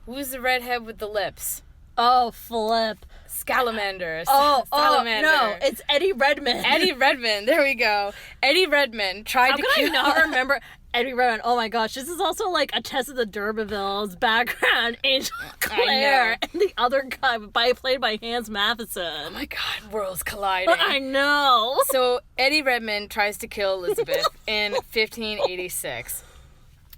who's the redhead with the lips? Oh, Flip. Scalamander. Salamander. No, it's Eddie Redmayne. Eddie Redmayne, there we go. Eddie Redmayne tried to kill... How could I not remember Eddie Redmayne? Oh my gosh, this is also like a Tessa the D'Urberville's background, Angel Clare, and the other guy played by Hans Matheson. Oh my god, worlds colliding. I know. So, Eddie Redmayne tries to kill Elizabeth in 1586.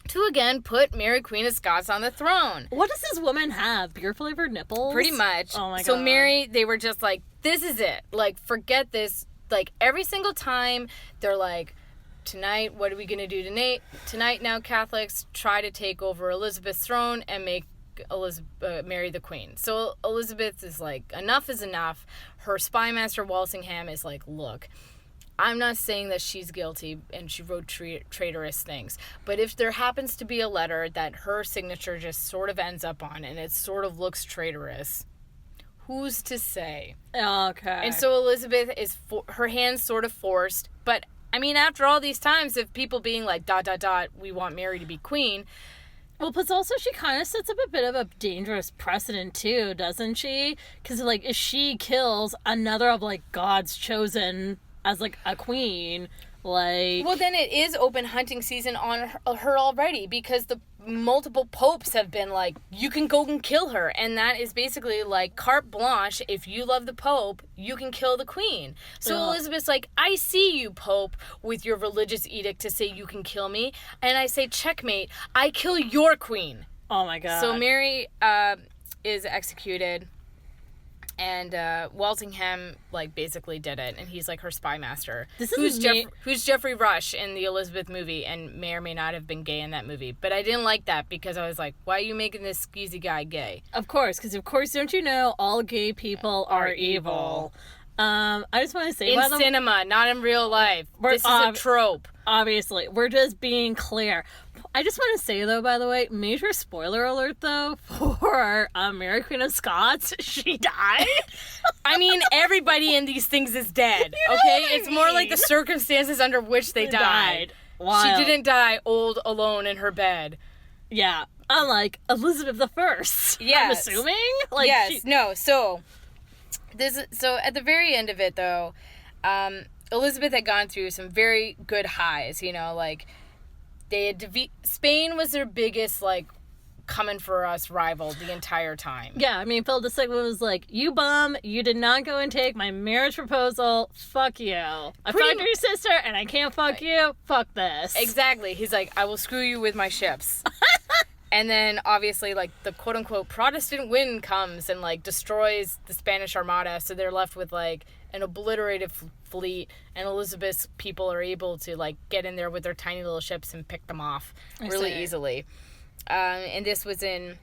To again put Mary Queen of Scots on the throne. What does this woman have? Beer-flavored nipples? Pretty much. Oh my god. So Mary, they were just like, this is it. Like, forget this. Like, every single time, they're like, tonight, what are we going to do tonight? Tonight, now, Catholics try to take over Elizabeth's throne and make Mary the Queen. So Elizabeth is like, enough is enough. Her spymaster, Walsingham, is like, look, I'm not saying that she's guilty and she wrote traitorous things, but if there happens to be a letter that her signature just sort of ends up on and it sort of looks traitorous, who's to say? Okay. And so Elizabeth is, her hands sort of forced, but I mean, after all these times of people being like, ... we want Mary to be queen. Well, plus also she kind of sets up a bit of a dangerous precedent too, doesn't she? Because, like, if she kills another of, like, God's chosen as, like, a queen, like... Well, then it is open hunting season on her already, because the multiple popes have been like, you can go and kill her, and that is basically like carte blanche. If you love the pope, you can kill the queen. So Elizabeth's like, I see you, pope, with your religious edict to say you can kill me, and I say, checkmate, I kill your queen. Oh my god. So Mary is executed, and Walsingham, like, basically did it, and he's like her spy master. Who's Jeffrey Rush in the Elizabeth movie, and may or may not have been gay in that movie. But I didn't like that, because I was like, why are you making this skeezy guy gay? Of course, because don't you know all gay people are evil. I just want to say, in cinema, not in real life. This is a trope. Obviously, we're just being clear. I just want to say, though, by the way, major spoiler alert, though, for Mary Queen of Scots, she died. I mean, everybody in these things is dead, you know okay? what I It's more like the circumstances under which they died. Wild. She didn't die old, alone in her bed. Yeah, unlike Elizabeth I. Yes. I'm assuming? Like, yes, no, so at the very end of it, though, Elizabeth had gone through some very good highs, you know, like, they had Spain was their biggest, like, coming for us rival the entire time. Yeah, I mean, Philip II was like, you bum, you did not go and take my marriage proposal, fuck you. I fucked your sister, and I can't fuck you, fuck this. Exactly. He's like, I will screw you with my ships. And then, obviously, like, the quote-unquote Protestant wind comes and, like, destroys the Spanish Armada, so they're left with, like, an obliterated fleet, and Elizabeth's people are able to, like, get in there with their tiny little ships and pick them off really easily. And this was in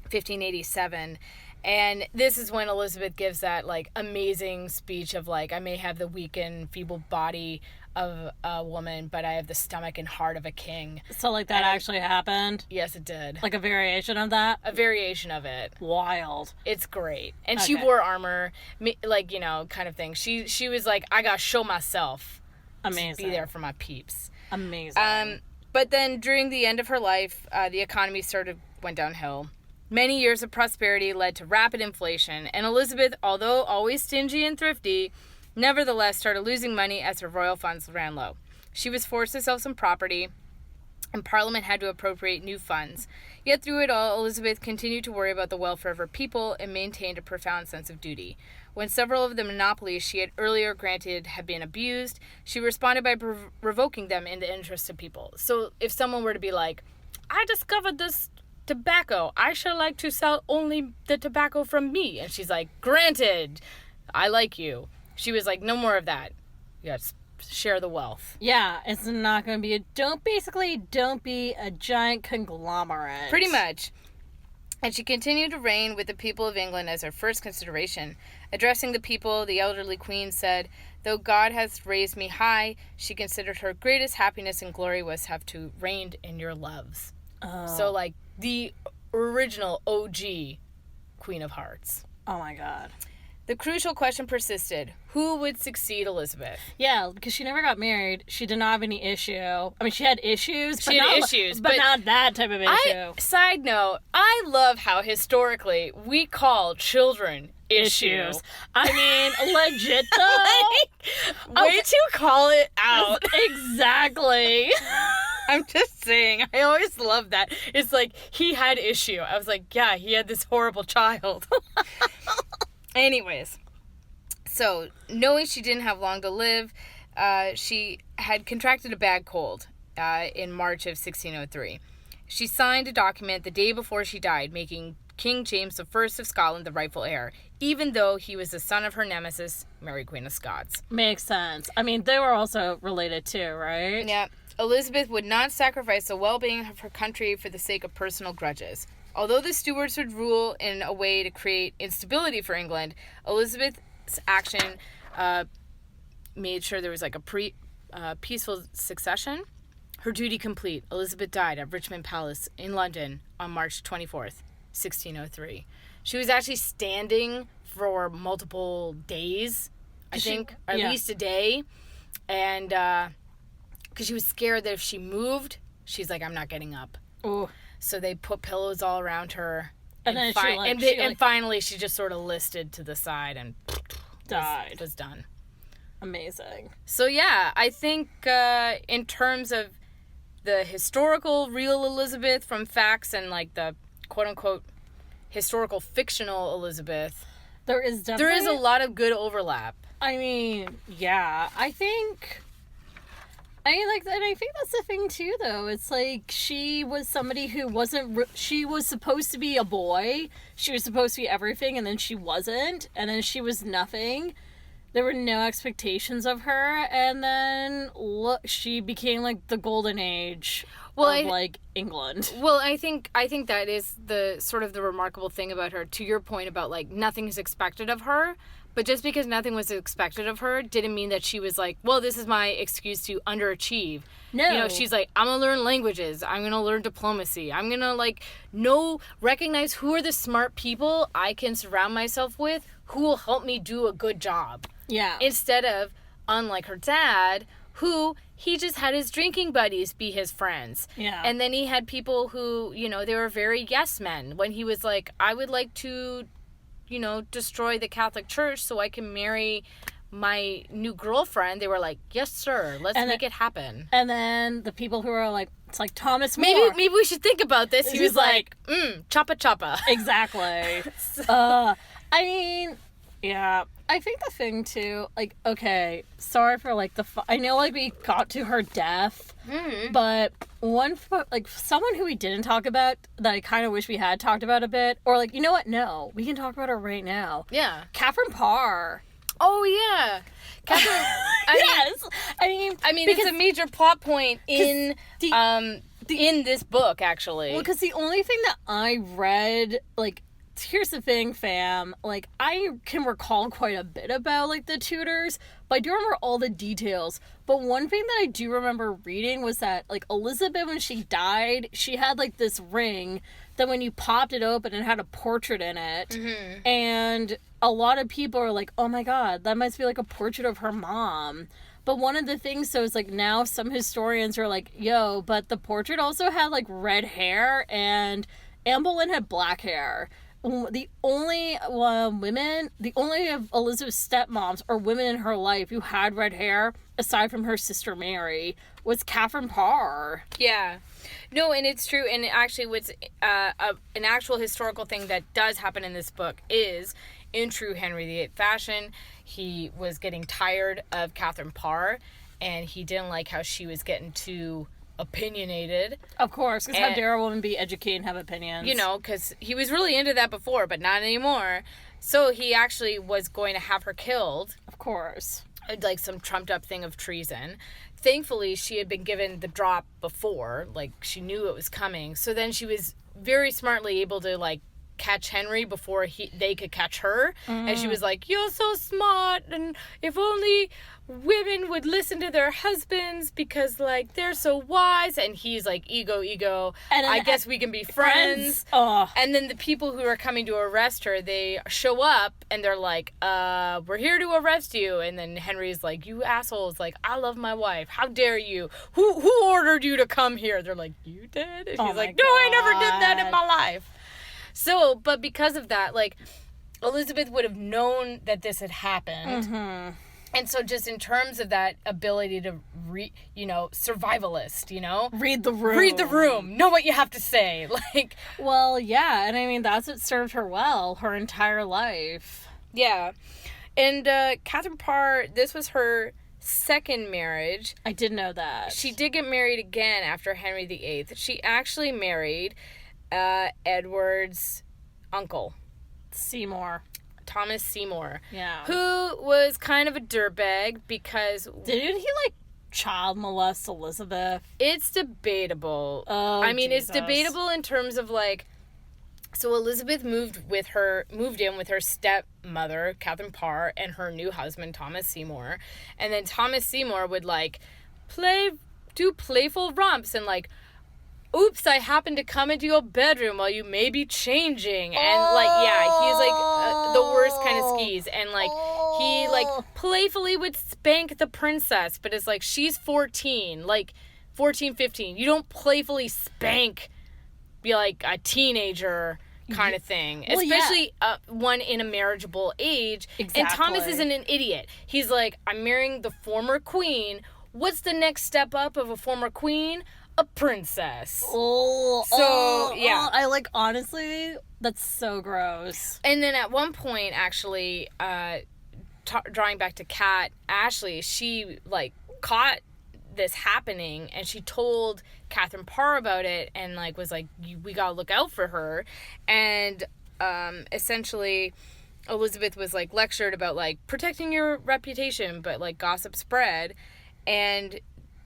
1587. And this is when Elizabeth gives that, like, amazing speech of, like, I may have the weak and feeble body of a woman, but I have the stomach and heart of a king. So, like, that actually happened? Yes, it did. Like a variation of that? A variation of it. Wild. It's great. And she wore armor, like, you know, kind of thing. She was like, I gotta show myself. Amazing. To be there for my peeps. Amazing. But then during the end of her life, the economy went downhill. Many years of prosperity led to rapid inflation, and Elizabeth, although always stingy and thrifty, nevertheless started losing money as her royal funds ran low. She was forced to sell some property, and Parliament had to appropriate new funds. Yet through it all, Elizabeth continued to worry about the welfare of her people and maintained a profound sense of duty. When several of the monopolies she had earlier granted had been abused, she responded by revoking them in the interest of people. So if someone were to be like, I discovered this tobacco. I should like to sell only the tobacco from me. And she's like, granted, I like you. She was like, no more of that. Yes, share the wealth. Yeah, it's not going to be don't be a giant conglomerate. Pretty much. And she continued to reign with the people of England as her first consideration. Addressing the people, the elderly queen said, though God has raised me high, she considered her greatest happiness and glory was to have to reign in your loves. Oh. So, like, the original OG Queen of Hearts. Oh, my God. The crucial question persisted. Who would succeed Elizabeth? Yeah, because she never got married. She did not have any issue. I mean, she had issues. But not that type of issue. Side note, I love how historically we call children issues. I mean, legit though. Way to call it out. Exactly. I'm just saying, I always love that. It's like, he had issue. I was like, yeah, he had this horrible child. Anyways, so knowing she didn't have long to live, she had contracted a bad cold in March of 1603. She signed a document the day before she died, making King James I of Scotland the rightful heir, even though he was the son of her nemesis, Mary Queen of Scots. Makes sense. I mean, they were also related too, right? Yeah. Elizabeth would not sacrifice the well-being of her country for the sake of personal grudges. Although the Stuarts would rule in a way to create instability for England, Elizabeth's action made sure there was like a peaceful succession. Her duty complete, Elizabeth died at Richmond Palace in London on March 24th, 1603. She was actually standing for multiple days, I think, at least a day. And because she was scared that if she moved, she's like, I'm not getting up. Ooh. So they put pillows all around her. And then finally she just sort of listed to the side and died. Was done. Amazing. So yeah, I think in terms of the historical real Elizabeth from facts and like the quote unquote historical fictional Elizabeth, there is a lot of good overlap. I mean, yeah. I think that's the thing too, though. It's like she was somebody who she was supposed to be a boy. She was supposed to be everything, and then she wasn't, and then she was nothing. There were no expectations of her, and then look, she became like the golden age of England. Well, I think that is the sort of the remarkable thing about her. To your point about like nothing is expected of her. But just because nothing was expected of her didn't mean that she was like, well, this is my excuse to underachieve. No. You know, she's like, I'm going to learn languages. I'm going to learn diplomacy. I'm going to recognize who are the smart people I can surround myself with who will help me do a good job. Yeah. Instead of, unlike her dad, who he just had his drinking buddies be his friends. Yeah. And then he had people who, you know, they were very yes men. When he was like, I would like to, you know, destroy the Catholic Church so I can marry my new girlfriend, they were like, yes, sir, let's make it happen. And then the people who are like, it's like Thomas More. Maybe we should think about this. He was like, choppa choppa. Exactly. I mean, yeah. I think the thing too, like, okay, sorry for like I know like we got to her death, but someone who we didn't talk about that I kind of wish we had talked about a bit, or like, you know what? No, we can talk about her right now. Yeah. Catherine Parr. Oh yeah. Catherine. I mean, it's a major plot point in this book, actually. Well, because the only thing that I read, like, here's the thing, fam. Like, I can recall quite a bit about, like, the Tudors, but I don't remember all the details. But one thing that I do remember reading was that, like, Elizabeth, when she died, she had, like, this ring that when you popped it open, it had a portrait in it. Mm-hmm. And a lot of people are like, oh my god, that must be, like, a portrait of her mom. But one of the things, so it's like now some historians are like, yo, but the portrait also had, like, red hair, and Anne Boleyn had black hair. The only of Elizabeth's stepmoms or women in her life who had red hair, aside from her sister Mary, was Catherine Parr. Yeah. No, and it's true. And actually, what's an actual historical thing that does happen in this book is, in true Henry VIII fashion, he was getting tired of Catherine Parr, and he didn't like how she was getting too opinionated. Of course, because how dare a woman be educated and have opinions? You know, because he was really into that before, but not anymore. So he actually was going to have her killed. Of course. Like some trumped up thing of treason. Thankfully, she had been given the drop before. Like, she knew it was coming. So then she was very smartly able to, like, catch Henry before they could catch her. And she was like, you're so smart, and if only women would listen to their husbands because, like, they're so wise. And he's like, ego, and I guess we can be friends. And then the people who are coming to arrest her, they show up and they're like, we're here to arrest you. And then Henry's like, you assholes, like, I love my wife, how dare you, who ordered you to come here? They're like, you did? And he's like, no, I never did that in my life. So, but because of that, like, Elizabeth would have known that this had happened. And so just in terms of that ability to, survivalist, Read the room. Read the room. Know what you have to say. Like, well, yeah. And I mean, that's what served her well her entire life. Yeah. And Catherine Parr, this was her second marriage. I did know that. She did get married again after Henry VIII. She actually married Edward's uncle, Thomas Seymour, who was kind of a dirtbag because didn't he like child molest Elizabeth? It's debatable. I mean, it's debatable in terms of like, so Elizabeth moved in with her stepmother Catherine Parr and her new husband Thomas Seymour, and then Thomas Seymour would like do playful romps and like, oops, I happened to come into your bedroom while you may be changing. And, like, yeah, he's, like, the worst kind of skis. And, like, he, like, playfully would spank the princess. But it's, like, she's 14, like, 14, 15. You don't playfully spank, be like, a teenager kind of thing. Well, especially one in a marriageable age. Exactly. And Thomas isn't an idiot. He's like, I'm marrying the former queen. What's the next step up of a former queen? A princess. Yeah. I like, honestly, that's so gross. And then at one point, actually, drawing back to Kat Ashley, she, like, caught this happening and she told Catherine Parr about it and, like, was like, we gotta look out for her. And essentially, Elizabeth was, like, lectured about, like, protecting your reputation, but, like, gossip spread. And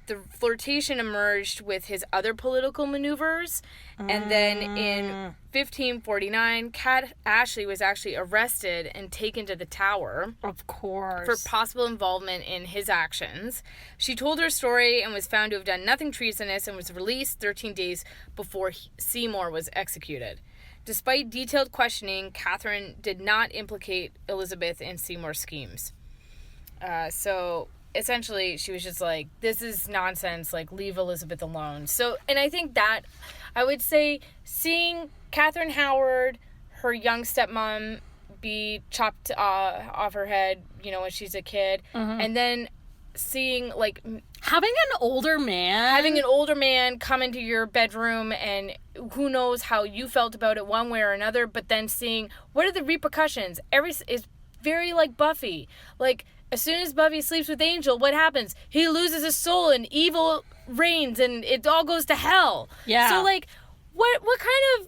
the flirtation emerged with his other political maneuvers. And then in 1549, Kat Ashley was actually arrested and taken to the Tower. Of course. For possible involvement in his actions. She told her story and was found to have done nothing treasonous and was released 13 days before Seymour was executed. Despite detailed questioning, Catherine did not implicate Elizabeth in Seymour's schemes. So essentially, she was just like, this is nonsense, like, leave Elizabeth alone. So, and I think that, I would say, seeing Catherine Howard, her young stepmom, be chopped off her head, when she's a kid, and then seeing, like, having an older man come into your bedroom, and who knows how you felt about it one way or another, but then seeing, what are the repercussions? Is very like Buffy. Like, as soon as Buffy sleeps with Angel, what happens? He loses his soul and evil reigns and it all goes to hell. Yeah. So, like, what kind of,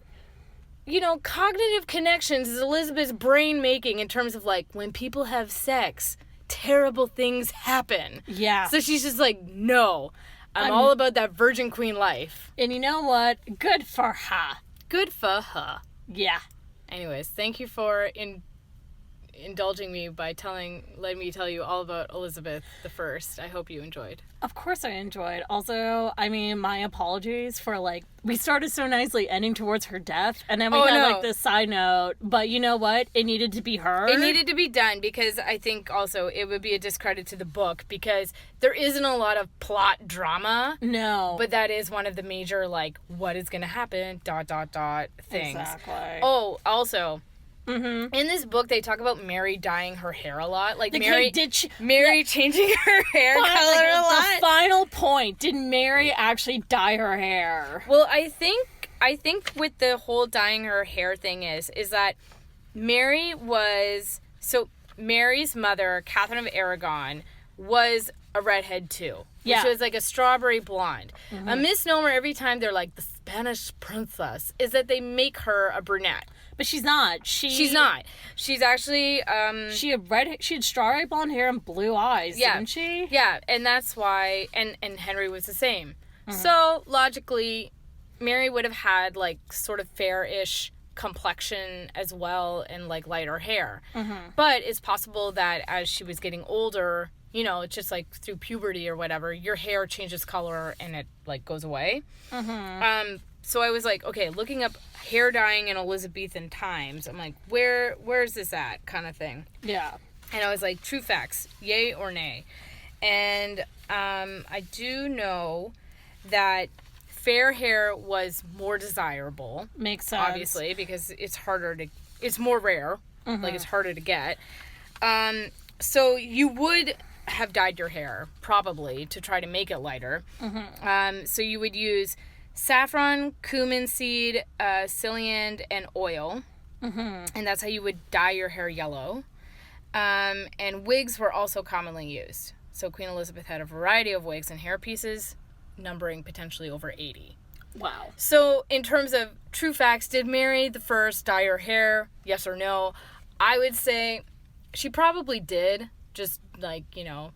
cognitive connections is Elizabeth's brain making in terms of, like, when people have sex, terrible things happen. Yeah. So she's just like, no, I'm all about that Virgin Queen life. And you know what? Good for her. Good for her. Yeah. Anyways, thank you for indulging me by letting me tell you all about Elizabeth I. I hope you enjoyed. Of course I enjoyed. Also, I mean, my apologies for, like, we started so nicely ending towards her death, and then we had, like, this side note, but you know what? It needed to be her. It needed to be done, because I think also it would be a discredit to the book, because there isn't a lot of plot drama. No. But that is one of the major, like, what is gonna happen, ... things. Exactly. Oh, also... In this book, they talk about Mary dyeing her hair a lot. Like, Mary changing her hair color a lot. The final point, did Mary actually dye her hair? Well, I think with the whole dyeing her hair thing is that Mary's mother, Catherine of Aragon, was a redhead too. which was like a strawberry blonde. A misnomer every time they're like the Spanish princess is that they make her a brunette. But she's not. She's not. She's actually she had strawberry blonde hair and blue eyes, didn't she? Yeah, and that's why and Henry was the same. So logically, Mary would have had like sort of fair-ish complexion as well and like lighter hair. But it's possible that as she was getting older, you know, it's just like through puberty or whatever, your hair changes color and it like goes away. So I was like, okay, looking up hair dyeing in Elizabethan times. I'm like, where's this at, kind of thing. Yeah. And I was like, true facts, yay or nay. And I do know that fair hair was more desirable. Makes sense. Obviously, because it's more rare. Like, it's harder to get. So you would have dyed your hair, probably, to try to make it lighter. So you would use saffron, cumin seed, psyllium, and oil. And that's how you would dye your hair yellow. And wigs were also commonly used. So Queen Elizabeth had a variety of wigs and hair pieces, numbering potentially over 80. Wow. So in terms of true facts, did Mary the First dye her hair? Yes or no? I would say she probably did, just like, you know,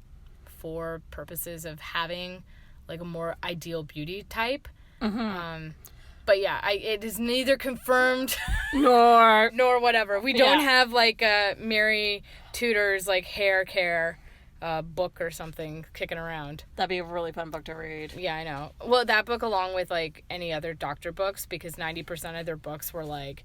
for purposes of having like a more ideal beauty type. But yeah, it is neither confirmed Nor whatever. We don't have like Mary Tudor's like hair care book or something kicking around. That'd be a really fun book to read. Yeah, I know. Well, that book along with like any other doctor books, because 90% of their books were like,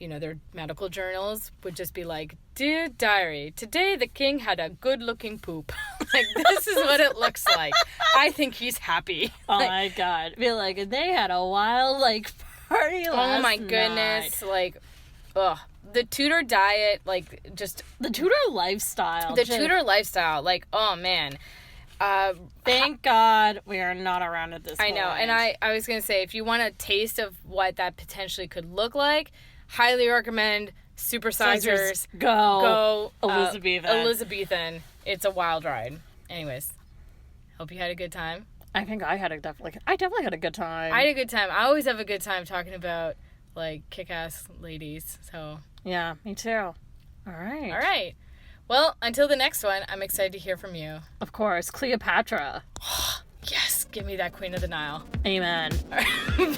you know, their medical journals would just be like, dear diary, today the king had a good looking poop. Like, this is what it looks like. I think he's happy. Oh like, my god. Be like, they had a wild like party last oh my goodness. night. Like, ugh. The Tudor diet, like, just... The Tudor lifestyle. Tudor lifestyle, like, oh man. Thank God we are not around at this point. I know, and I was going to say, if you want a taste of what that potentially could look like, highly recommend Supersizers. Go Elizabethan. Elizabethan. It's a wild ride. Anyways, hope you had a good time. I think I definitely had a good time. I had a good time. I always have a good time talking about, like, kick-ass ladies, so... Yeah, me too. All right. Well, until the next one, I'm excited to hear from you. Of course, Cleopatra. Yes, give me that Queen of the Nile. Amen. All right.